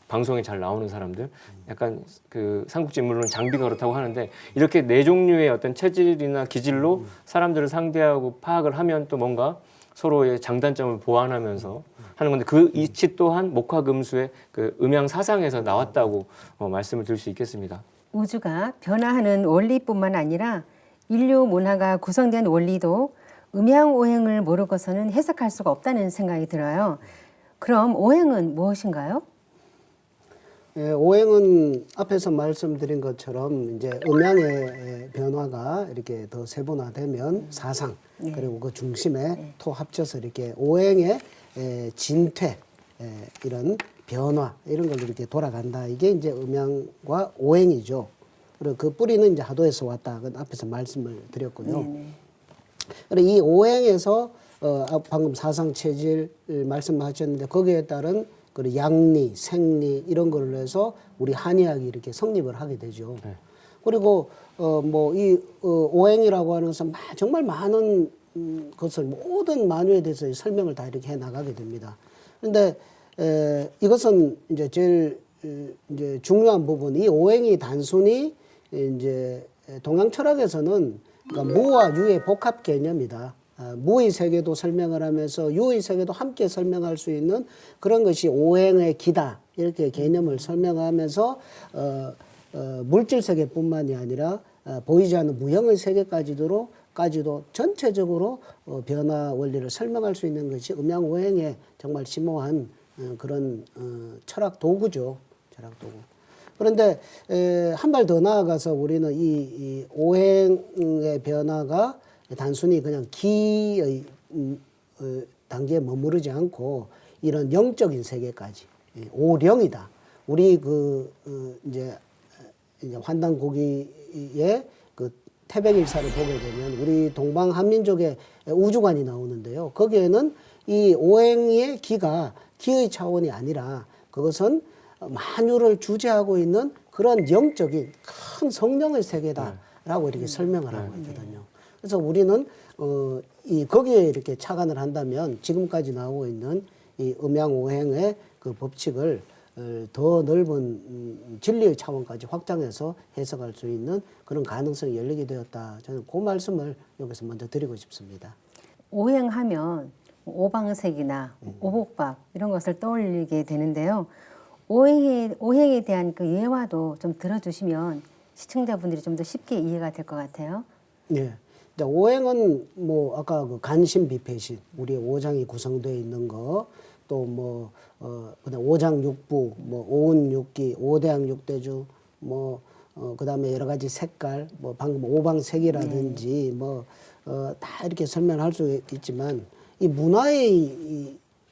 B: 방송에 잘 나오는 사람들 약간 그 삼국지 인물로는 장비가 그렇다고 하는데 이렇게 네 종류의 어떤 체질이나 기질로 사람들을 상대하고 파악을 하면 또 뭔가 서로의 장단점을 보완하면서 하는 건데 그 이치 또한 목화금수의 그 음양 사상에서 나왔다고 말씀을 드릴 수 있겠습니다.
A: 우주가 변화하는 원리뿐만 아니라 인류 문화가 구성된 원리도 음양 오행을 모르고서는 해석할 수가 없다는 생각이 들어요. 그럼 오행은 무엇인가요?
C: 예, 오행은 앞에서 말씀드린 것처럼 이제 음양의 변화가 이렇게 더 세분화되면 사상 그리고 그 중심에 토 합쳐서 이렇게 오행의 진퇴 이런 변화 이런 걸로 이렇게 돌아간다. 이게 이제 음양과 오행이죠. 그리고 그 뿌리는 이제 하도에서 왔다. 그 앞에서 말씀을 드렸군요. 그리고 이 오행에서 방금 사상 체질 말씀하셨는데 거기에 따른 그리고 양리, 생리 이런 걸로 해서 우리 한의학이 이렇게 성립을 하게 되죠. 그리고 뭐 이 오행이라고 하는 것은 정말 많은 것을 모든 만유에 대해서 설명을 다 이렇게 해 나가게 됩니다. 그런데 이것은 이제 제일 이제 중요한 부분, 이 오행이 단순히 이제 동양 철학에서는 그러니까 무와 유의 복합 개념이다. 무의 세계도 설명을 하면서 유의 세계도 함께 설명할 수 있는 그런 것이 오행의 기다 이렇게 개념을 설명하면서 물질 세계뿐만이 아니라 보이지 않는 무형의 세계까지도 전체적으로 변화 원리를 설명할 수 있는 것이 음양 오행의 정말 심오한 그런 철학 도구죠. 철학 도구. 그런데 한 발 더 나아가서 우리는 이 오행의 변화가 단순히 그냥 기의 단계에 머무르지 않고 이런 영적인 세계까지 오령이다. 우리 이제 환단고기의 그 태백일사를 보게 되면 우리 동방 한민족의 우주관이 나오는데요. 거기에는 이 오행의 기가 기의 차원이 아니라 그것은 만유를 주재하고 있는 그런 영적인 큰 성령의 세계다라고 이렇게 설명을 하고 있거든요. 그래서 우리는 이 거기에 이렇게 착안을 한다면 지금까지 나오고 있는 이 음양오행의 그 법칙을 더 넓은 진리의 차원까지 확장해서 해석할 수 있는 그런 가능성이 열리게 되었다. 저는 그 말씀을 여기서 먼저 드리고 싶습니다.
A: 오행하면 오방색이나 오복밥 이런 것을 떠올리게 되는데요. 오행에 대한 그 예화도 좀 들어주시면 시청자분들이 좀 더 쉽게 이해가 될 것 같아요.
C: 네. 자, 오행은 뭐 아까 그 간신비패신 우리의 오장이 구성되어 있는 거, 또 뭐 그다음 오장육부, 뭐 오운육기, 오대양육대주, 뭐 그다음에 여러 가지 색깔, 뭐 방금 오방색이라든지 뭐 다 이렇게 설명할 수 있지만 이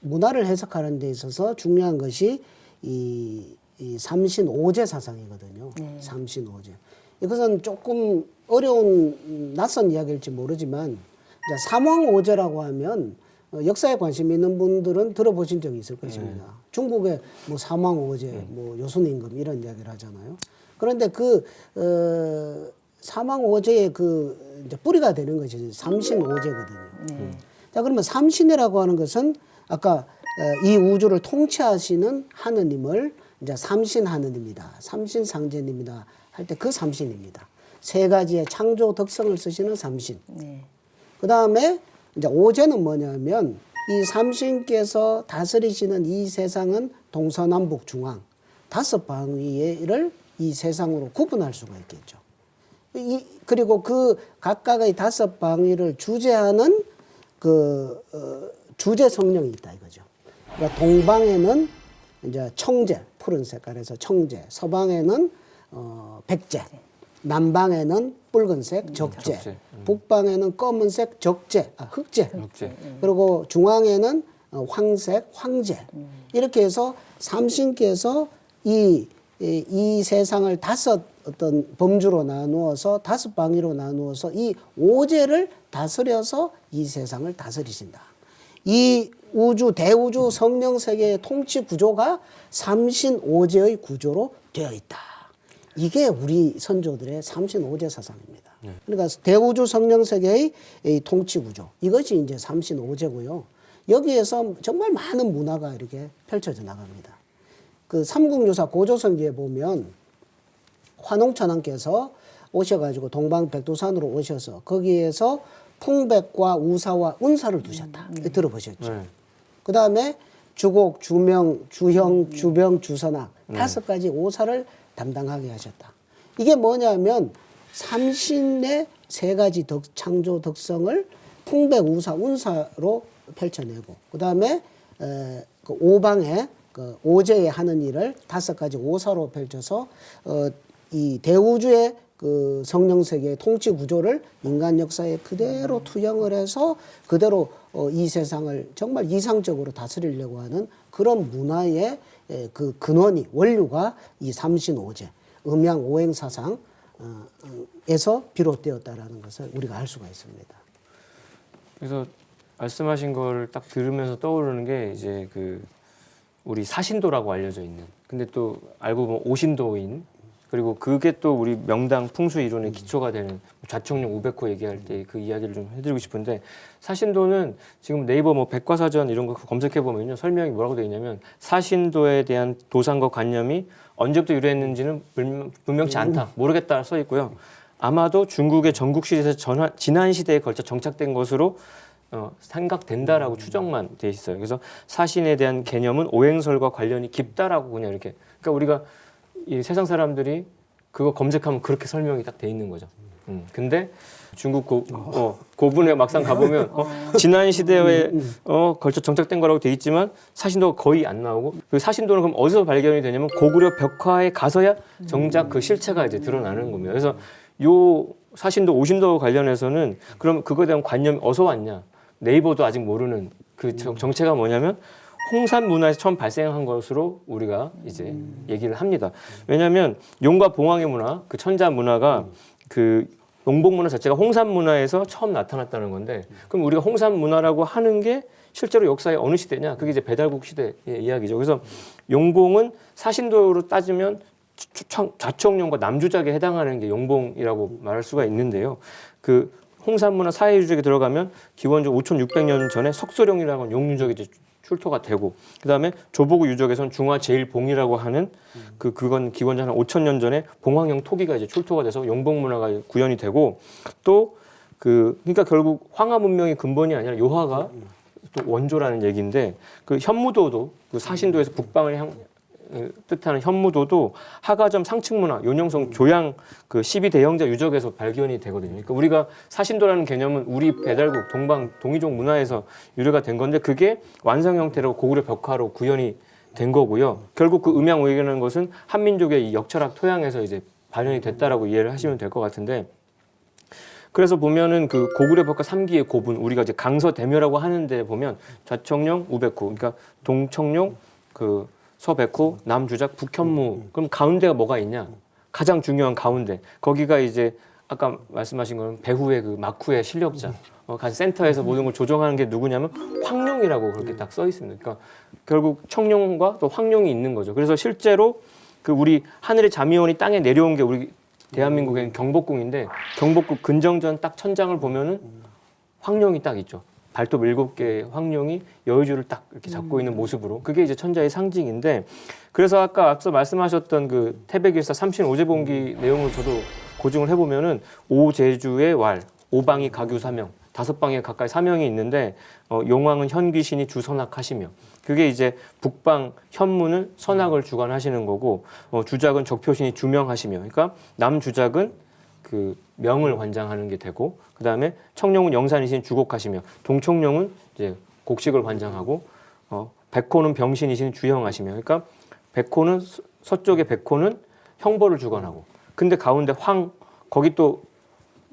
C: 문화를 해석하는 데 있어서 중요한 것이 이 삼신오제 사상이거든요. 삼신오제. 이것은 조금 어려운 낯선 이야기일지 모르지만 삼왕오제라고 하면 역사에 관심 있는 분들은 들어보신 적이 있을 것입니다. 중국에 뭐 삼왕오제, 뭐 요순임금 이런 이야기를 하잖아요. 그런데 그 삼왕오제의 그 이제 뿌리가 되는 것이 삼신오제거든요. 자, 그러면 삼신이라고 하는 것은 아까 이 우주를 통치하시는 하느님을 이제 삼신 하느님이다, 삼신 상제님이다 할 때 그 삼신입니다. 세 가지의 창조 덕성을 쓰시는 삼신. 그 다음에 이제 오제는 뭐냐면 이 삼신께서 다스리시는 이 세상은 동서남북 중앙 다섯 방위를 이 세상으로 구분할 수가 있겠죠. 그리고 그 각각의 다섯 방위를 주재하는 그 주재 성령이 있다 이거죠. 그러니까 동방에는 이제 청재, 푸른 색깔에서 청재, 서방에는 백재, 남방에는 붉은색 적재, 북방에는 검은색 흑재, 그리고 중앙에는 황색 황재. 이렇게 해서 삼신께서 이 세상을 다섯 어떤 범주로 나누어서 다섯 방위로 나누어서 이 오제를 다스려서 이 세상을 다스리신다. 이 우주 대우주 성령 세계의 통치 구조가 삼신오제의 구조로 되어 있다. 이게 우리 선조들의 삼신오제 사상입니다. 그러니까 대우주 성령 세계의 이 통치 구조 이것이 이제 삼신오제고요. 여기에서 정말 많은 문화가 이렇게 펼쳐져 나갑니다. 그 삼국유사 고조선기에 보면 화농천왕께서 오셔가지고 동방백두산으로 오셔서 거기에서 풍백과 우사와 운사를 두셨다. 들어보셨죠? 그 다음에 주곡, 주명, 주형, 주병, 주선악 다섯 가지 오사를 담당하게 하셨다. 이게 뭐냐면 삼신의 세 가지 창조 덕성을 풍백, 우사, 운사로 펼쳐내고 그 다음에 그 오방에 그 오제에 하는 일을 다섯 가지 오사로 펼쳐서 이 대우주의 그 성령 세계의 통치 구조를 인간 역사에 그대로 투영을 해서 그대로 이 세상을 정말 이상적으로 다스리려고 하는 그런 문화의 그 근원이 원류가 이 삼신오제, 음양오행 사상에서 비롯되었다라는 것을 우리가 알 수가 있습니다.
B: 그래서 말씀하신 걸 딱 들으면서 떠오르는 게 이제 그 우리 사신도라고 알려져 있는, 근데 또 알고 보면 오신도인, 그리고 그게 또 우리 명당 풍수 이론의 기초가 되는 좌청룡 우백호 얘기할 때 그 이야기를 좀 해드리고 싶은데, 사신도는 지금 네이버 뭐 백과사전 이런 거 검색해 보면요 설명이 뭐라고 되어 있냐면 사신도에 대한 도상과 관념이 언제부터 유래했는지는 분명치 않다, 모르겠다 써 있고요. 아마도 중국의 전국 시대에서 지난 시대에 걸쳐 정착된 것으로 생각된다라고 추정만 돼 있어요. 그래서 사신에 대한 개념은 오행설과 관련이 깊다라고 그냥 이렇게, 그러니까 우리가 이 세상 사람들이 그거 검색하면 그렇게 설명이 딱 돼 있는 거죠. 근데 중국 고분에 막상 가보면 지난 시대에 걸쳐 정착된 거라고 돼 있지만 사신도가 거의 안 나오고, 그 사신도는 그럼 어디서 발견이 되냐면 고구려 벽화에 가서야 정작 그 실체가 이제 드러나는 겁니다. 그래서 요 사신도 오신도 관련해서는 그럼 그거에 대한 관념이 어디서 왔냐? 네이버도 아직 모르는 그 정체가 뭐냐면 홍산 문화에서 처음 발생한 것으로 우리가 이제 얘기를 합니다. 왜냐하면 용과 봉황의 문화, 그 천자 문화가 그 용복 문화 자체가 홍산 문화에서 처음 나타났다는 건데 그럼 우리가 홍산 문화라고 하는 게 실제로 역사의 어느 시대냐? 그게 이제 배달국 시대의 이야기죠. 그래서 용봉은 사신도로 따지면 좌청룡과 남주작에 해당하는 게 용봉이라고 말할 수가 있는데요. 그 홍산 문화 사회유적에 들어가면 기원적 5,600년 전에 석소룡이라고 하는 용유적이 이제 출토가 되고 그다음에 조보구 유적에서는 중화제일봉이라고 하는 그건 기원전 한 5,000년 전에 봉황형 토기가 이제 출토가 돼서 용봉 문화가 구현이 되고 또 그러니까 결국 황하 문명의 근본이 아니라 요하가 또 원조라는 얘기인데 그 현무도도 그 사신도에서 북방을 뜻하는 현무도도 하가점 상층문화 윤영성 조양 그 12대형자 유적에서 발견이 되거든요. 그러니까 우리가 사신도라는 개념은 우리 배달국 동이족 문화에서 유래가 된 건데 그게 완성 형태로 고구려 벽화로 구현이 된 거고요. 결국 그 음양오행이라는 것은 한민족의 이 역철학 토양에서 이제 발현이 됐다라고 이해를 하시면 될 것 같은데 그래서 보면은 그 고구려 벽화 3기의 고분 우리가 이제 강서대묘라고 하는데 보면 좌청룡, 우백호 그러니까 동청룡 그 서백호, 남주작, 북현무. 그럼 가운데가 뭐가 있냐? 가장 중요한 가운데. 거기가 이제 아까 말씀하신 거는 배후의 그 막후의 실력자. 같이 센터에서 모든 걸 조정하는 게 누구냐면 황룡이라고 그렇게 딱 써 있습니다. 그러니까 결국 청룡과 또 황룡이 있는 거죠. 그래서 실제로 그 우리 하늘의 자미원이 땅에 내려온 게 우리 대한민국에는 경복궁인데 경복궁 근정전 딱 천장을 보면은 황룡이 딱 있죠. 발톱 7개의 황룡이 여의주를 딱 이렇게 잡고 있는 모습으로 그게 이제 천자의 상징인데 그래서 아까 앞서 말씀하셨던 그 태백일사 삼신오제봉기 내용을 저도 고증을 해보면은 오제주의 왈, 오방이 가규 사명, 5방에 가까이 사명이 있는데 용왕은 현귀신이 주선학하시며 그게 이제 북방 현문을 선학을 주관하시는 거고 주작은 적표신이 주명하시며 그러니까 남주작은 그 명을 관장하는 게 되고 그 다음에 청룡은 영산이신 주곡하시며 동청룡은 이제 곡식을 관장하고 백호는 병신이신 주형하시며 그러니까 백호는 서쪽의 백호는 형벌을 주관하고 근데 가운데 거기 또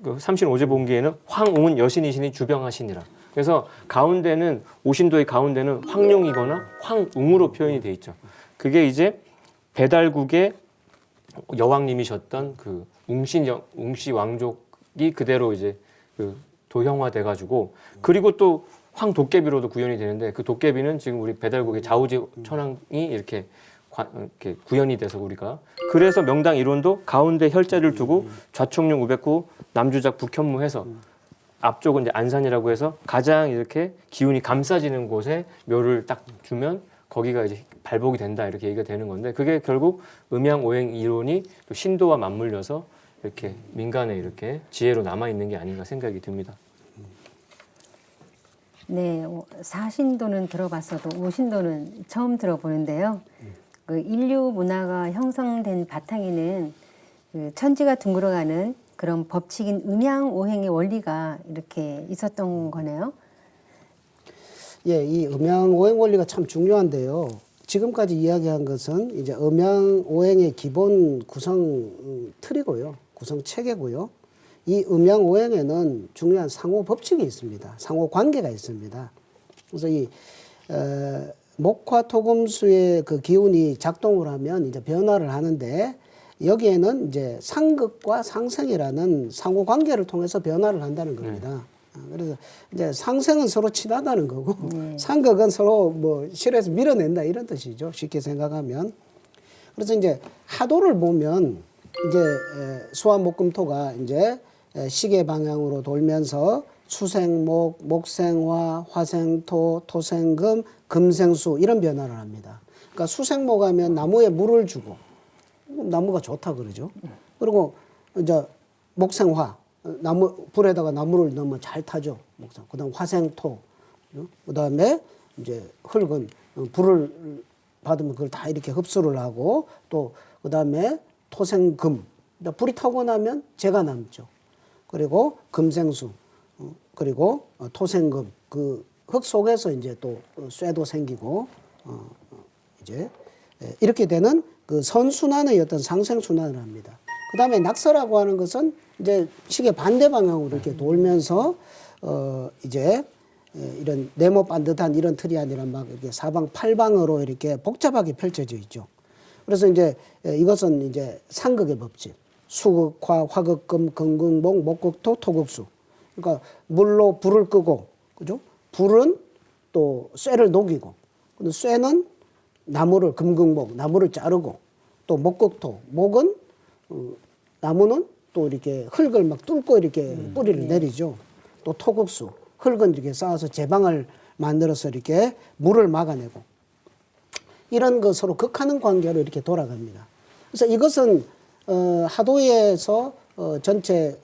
B: 그 삼신오제봉기에는 황웅은 여신이시니 주병하시니라 그래서 가운데는 오신도의 가운데는 황룡이거나 황웅으로 표현이 돼 있죠. 그게 이제 배달국의 여왕님이셨던 그 웅씨 왕족이 그대로 이제 그 도형화돼 가지고 그리고 또 황도깨비로도 구현이 되는데 그 도깨비는 지금 우리 배달국의 좌우지 천왕이 이렇게 구현이 돼서 우리가 그래서 명당 이론도 가운데 혈자를 두고 좌청룡 우백호 남주작 북현무 해서 앞쪽은 이제 안산이라고 해서 가장 이렇게 기운이 감싸지는 곳에 묘를 딱 주면 거기가 이제 발복이 된다 이렇게 얘기가 되는 건데 그게 결국 음양오행 이론이 또 신도와 맞물려서 이렇게 민간에 이렇게 지혜로 남아 있는 게 아닌가 생각이 듭니다.
A: 네, 사신도는 들어봤어도 오신도는 처음 들어보는데요. 그 인류 문화가 형성된 바탕에는 그 천지가 둥글어가는 그런 법칙인 음양오행의 원리가 이렇게 있었던 거네요.
C: 예, 이 음양오행 원리가 참 중요한데요. 지금까지 이야기한 것은 이제 음양오행의 기본 구성 틀이고요. 구성 체계고요. 이 음양오행에는 중요한 상호 법칙이 있습니다. 상호 관계가 있습니다. 그래서 이 목화토금수의 그 기운이 작동을 하면 이제 변화를 하는데 여기에는 이제 상극과 상생이라는 상호 관계를 통해서 변화를 한다는 겁니다. 그래서 이제 상생은 서로 친하다는 거고 상극은 서로 뭐 실에서 밀어낸다 이런 뜻이죠. 쉽게 생각하면. 그래서 이제 하도를 보면 이제 수화목금토가 이제 시계 방향으로 돌면서 수생목, 목생화, 화생토, 토생금, 금생수 이런 변화를 합니다. 그러니까 수생목 하면 나무에 물을 주고 나무가 좋다 그러죠. 그리고 이제 목생화 나무 불에다가 나무를 넣으면 잘 타죠. 목생. 그다음 화생토. 그다음에 이제 흙은 불을 받으면 그걸 다 이렇게 흡수를 하고 또 그다음에 토생금. 불이 타고 나면 재가 남죠. 그리고 금생수. 그리고 토생금. 그 흙 속에서 이제 또 쇠도 생기고 이제 이렇게 되는 그 선순환의 어떤 상생순환을 합니다. 그 다음에 낙서라고 하는 것은 이제 시계 반대 방향으로 이렇게 돌면서 이제 이런 네모 반듯한 이런 틀이 아니라 막 이렇게 사방 팔방으로 이렇게 복잡하게 펼쳐져 있죠. 그래서 이제 이것은 이제 상극의 법칙. 수극화, 화극금, 금극목, 목극토, 토극수. 그러니까 물로 불을 끄고, 그죠? 불은 또 쇠를 녹이고, 근데 쇠는 나무를 금극목, 나무를 자르고, 또 목극토, 목은 나무는 또 이렇게 흙을 막 뚫고 이렇게 뿌리를 내리죠. 또 토극수, 흙은 이렇게 쌓아서 제방을 만들어서 이렇게 물을 막아내고, 이런 거 서로 극하는 관계로 이렇게 돌아갑니다. 그래서 이것은 하도에서 전체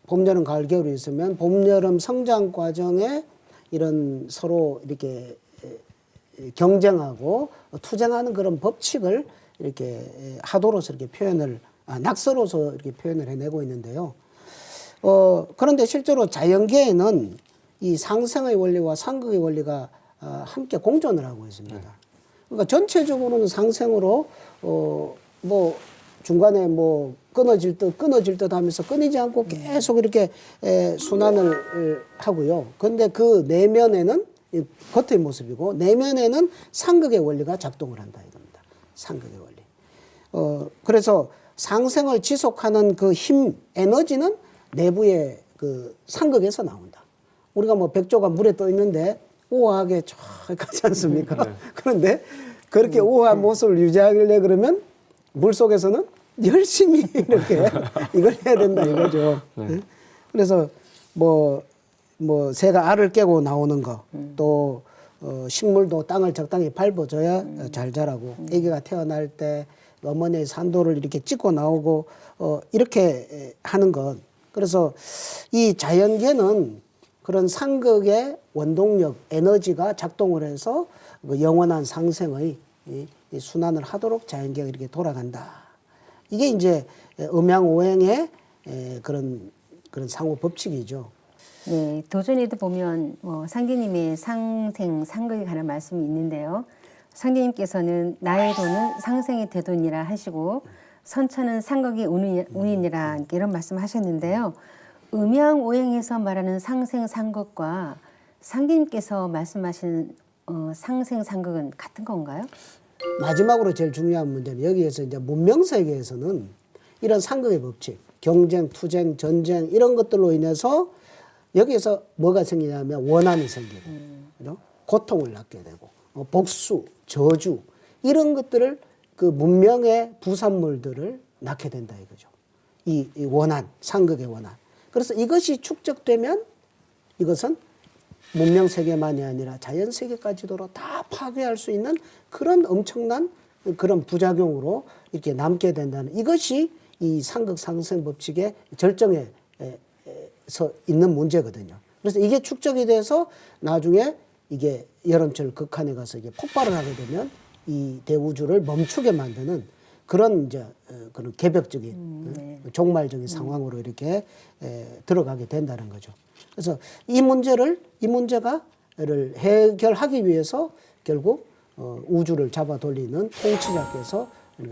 C: 봄, 여름, 가을, 겨울이 있으면 봄, 여름 성장 과정에 이런 서로 이렇게 경쟁하고 투쟁하는 그런 법칙을 이렇게 하도로서 이렇게 표현을 낙서로서 이렇게 표현을 해내고 있는데요. 그런데 실제로 자연계에는 이 상생의 원리와 상극의 원리가 함께 공존을 하고 있습니다. 그러니까 전체적으로는 상생으로 뭐 중간에 뭐 끊어질 듯 하면서 끊이지 않고 계속 이렇게 순환을 하고요. 그런데 그 내면에는 겉의 모습이고 내면에는 상극의 원리가 작동을 한다 이겁니다. 상극의 원리. 그래서 상생을 지속하는 그 힘, 에너지는 내부의 그 상극에서 나온다. 우리가 뭐 백조가 물에 떠 있는데 우아하게 쫙 가지 않습니까? 그런데 그렇게 우아한 모습을 유지하길래 그러면 물 속에서는 열심히 이렇게 이걸 해야 된다 이거죠. 네. 그래서 뭐 새가 알을 깨고 나오는 거, 또 식물도 땅을 적당히 밟아줘야 잘 자라고, 아기가 태어날 때 어머니의 산도를 이렇게 찍고 나오고 이렇게 하는 것. 그래서 이 자연계는 그런 상극의 원동력, 에너지가 작동을 해서 그 영원한 상생의 이 순환을 하도록 자연계가 이렇게 돌아간다. 이게 이제 음양오행의 그런 상호 법칙이죠.
A: 네, 도전에도 보면 상계님의 상생, 상극에 관한 말씀이 있는데요. 상계님께서는 나의 돈은 상생의 대돈이라 하시고 선천은 상극의 운이니라 이런 말씀하셨는데요. 음양오행에서 말하는 상생, 상극과 상계님께서 말씀하신 상생, 상극은 같은 건가요?
C: 마지막으로 제일 중요한 문제는 여기에서 이제 문명세계에서는 이런 상극의 법칙, 경쟁, 투쟁, 전쟁 이런 것들로 인해서 여기에서 뭐가 생기냐면 원한이 생기고, 그죠? 고통을 낳게 되고, 복수, 저주 이런 것들을 그 문명의 부산물들을 낳게 된다 이거죠. 이 원한, 상극의 원한. 그래서 이것이 축적되면 이것은 문명 세계만이 아니라 자연 세계까지도 다 파괴할 수 있는 그런 엄청난 그런 부작용으로 이렇게 남게 된다는 이것이 이 상극 상생 법칙의 절정에서 있는 문제거든요. 그래서 이게 축적이 돼서 나중에 이게 여름철 극한에 가서 이게 폭발을 하게 되면 이 대우주를 멈추게 만드는 그런 이제 그런 개벽적인 종말적인 상황으로 이렇게 들어가게 된다는 거죠. 그래서 이 문제를 해결하기 위해서 결국 우주를 잡아 돌리는 통치자께서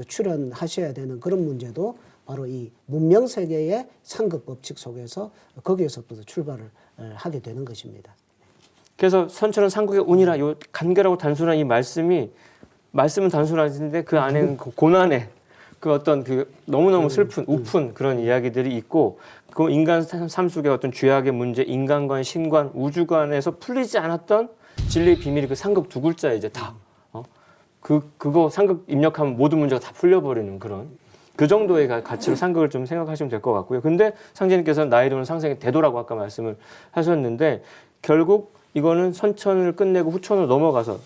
C: 출현하셔야 되는 그런 문제도 바로 이 문명 세계의 상극 법칙 속에서 거기에서부터 출발을 하게 되는 것입니다.
B: 그래서 선천은 상극의 운이라 요 간결하고 단순한 이 말씀은 단순하신데 그 안에는 그 고난의 그 어떤 그 너무너무 슬픈 우픈 그런 이야기들이 있고 그 인간 삶 속의 어떤 죄악의 문제, 인간관, 신관, 우주관에서 풀리지 않았던 진리의 비밀이 그 상극 두 글자에 이제 다 그거 상극 입력하면 모든 문제가 다 풀려버리는 그런 그 정도의 가치로 상극을 좀 생각하시면 될 것 같고요. 근데 상제님께서는 나의 돈은 상생의 대도라고 아까 말씀을 하셨는데 결국 이거는 선천을 끝내고 후천으로 넘어가서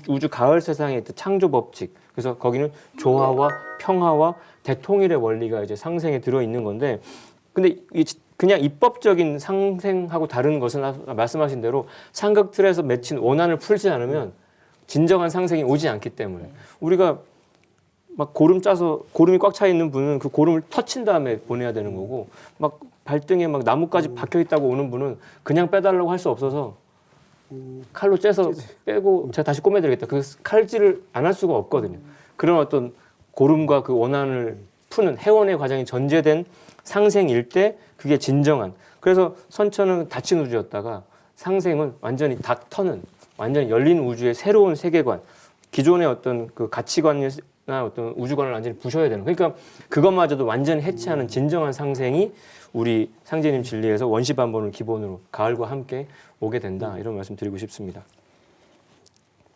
B: 우주 가을 세상의 창조 법칙. 그래서 거기는 조화와 평화와 대통일의 원리가 이제 상생에 들어 있는 건데, 근데 그냥 입법적인 상생하고 다른 것은 말씀하신 대로 상극 틀에서 맺힌 원한을 풀지 않으면 진정한 상생이 오지 않기 때문에 우리가 막 고름 짜서 고름이 꽉 차 있는 분은 그 고름을 터친 다음에 보내야 되는 거고 막 발등에 막 나무까지 박혀 있다고 오는 분은 그냥 빼달라고 할 수 없어서 칼로 째서 빼고 제가 다시 꼬매드리겠다. 그 칼질을 안 할 수가 없거든요. 그런 어떤 고름과 그 원한을 푸는 해원의 과정이 전제된 상생일 때 그게 진정한. 그래서 선천은 닫힌 우주였다가 상생은 완전히 다 터는 완전히 열린 우주의 새로운 세계관. 기존의 어떤 그 가치관을 어떤 우주관을 완전히 부셔야 되는. 그러니까 그것마저도 완전히 해체하는 진정한 상생이 우리 상제님 진리에서 원시반본을 기본으로 가을과 함께 오게 된다. 이런 말씀 드리고 싶습니다.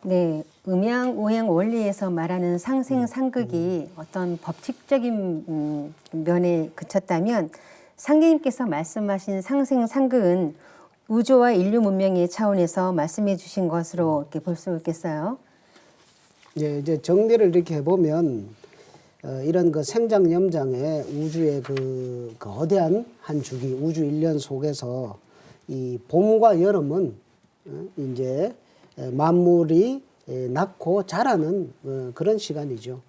A: 네, 음양오행 원리에서 말하는 상생상극이 어떤 법칙적인 면에 그쳤다면 상계님께서 말씀하신 상생상극은 우주와 인류 문명의 차원에서 말씀해 주신 것으로 이렇게 볼 수 있겠어요.
C: 예, 이제 정리를 이렇게 해보면 이런 그 생장염장의 우주의 그 거대한 한 주기, 우주 일련 속에서 이 봄과 여름은 이제 만물이 낳고 자라는 그런 시간이죠.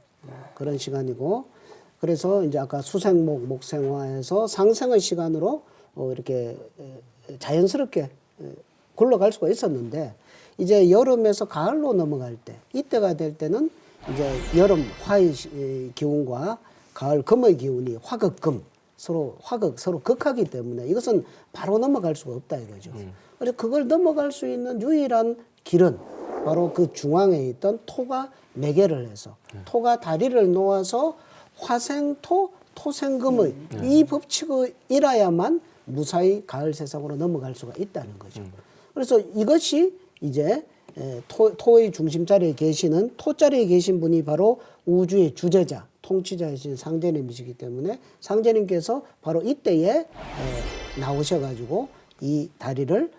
C: 그런 시간이고, 그래서 이제 아까 수생목, 목생화에서 상생의 시간으로 이렇게 자연스럽게 굴러갈 수가 있었는데, 이제 여름에서 가을로 넘어갈 때, 이때가 될 때는 이제 여름 화의 기운과 가을 금의 기운이 화극금, 서로 극하기 때문에 이것은 바로 넘어갈 수가 없다 이거죠. 그래서 그걸 넘어갈 수 있는 유일한 길은 바로 그 중앙에 있던 토가 매개를 해서 토가 다리를 놓아서 화생토, 토생금의 이 법칙이라야만 무사히 가을 세상으로 넘어갈 수가 있다는 거죠. 그래서 이것이 이제 토의 중심 자리에 계시는 토 자리에 계신 분이 바로 우주의 주제자, 통치자이신 상제님이시기 때문에 상제님께서 바로 이때에 나오셔가지고 이 다리를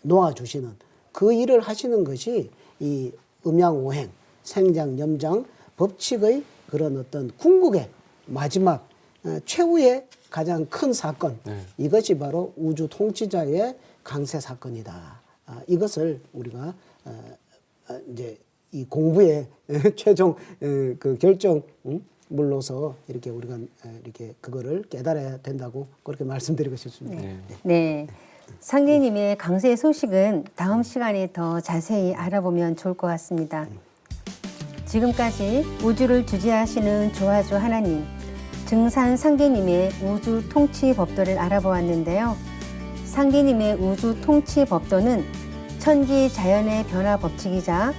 C: 놓아주시는 그 일을 하시는 것이 이 음양오행, 생장염장 법칙의 그런 어떤 궁극의 마지막 최후의 가장 큰 사건, 이것이 바로 우주 통치자의 강세 사건이다. 이것을 우리가 이제 이 공부의 최종 그 결정물로서 이렇게 우리가 이렇게 그거를 깨달아야 된다고 그렇게 말씀드리고 싶습니다.
A: 네. 상계님의 강세 소식은 다음 시간에 더 자세히 알아보면 좋을 것 같습니다. 지금까지 우주를 주재하시는 조화주 하나님, 증산 상계님의 우주 통치 법도를 알아보았는데요. 상계님의 우주 통치 법도는 천지 자연의 변화 법칙이자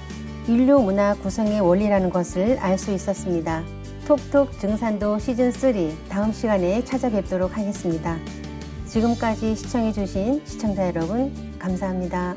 A: 인류 문화 구성의 원리라는 것을 알 수 있었습니다. 톡톡 증산도 시즌3 다음 시간에 찾아뵙도록 하겠습니다. 지금까지 시청해주신 시청자 여러분 감사합니다.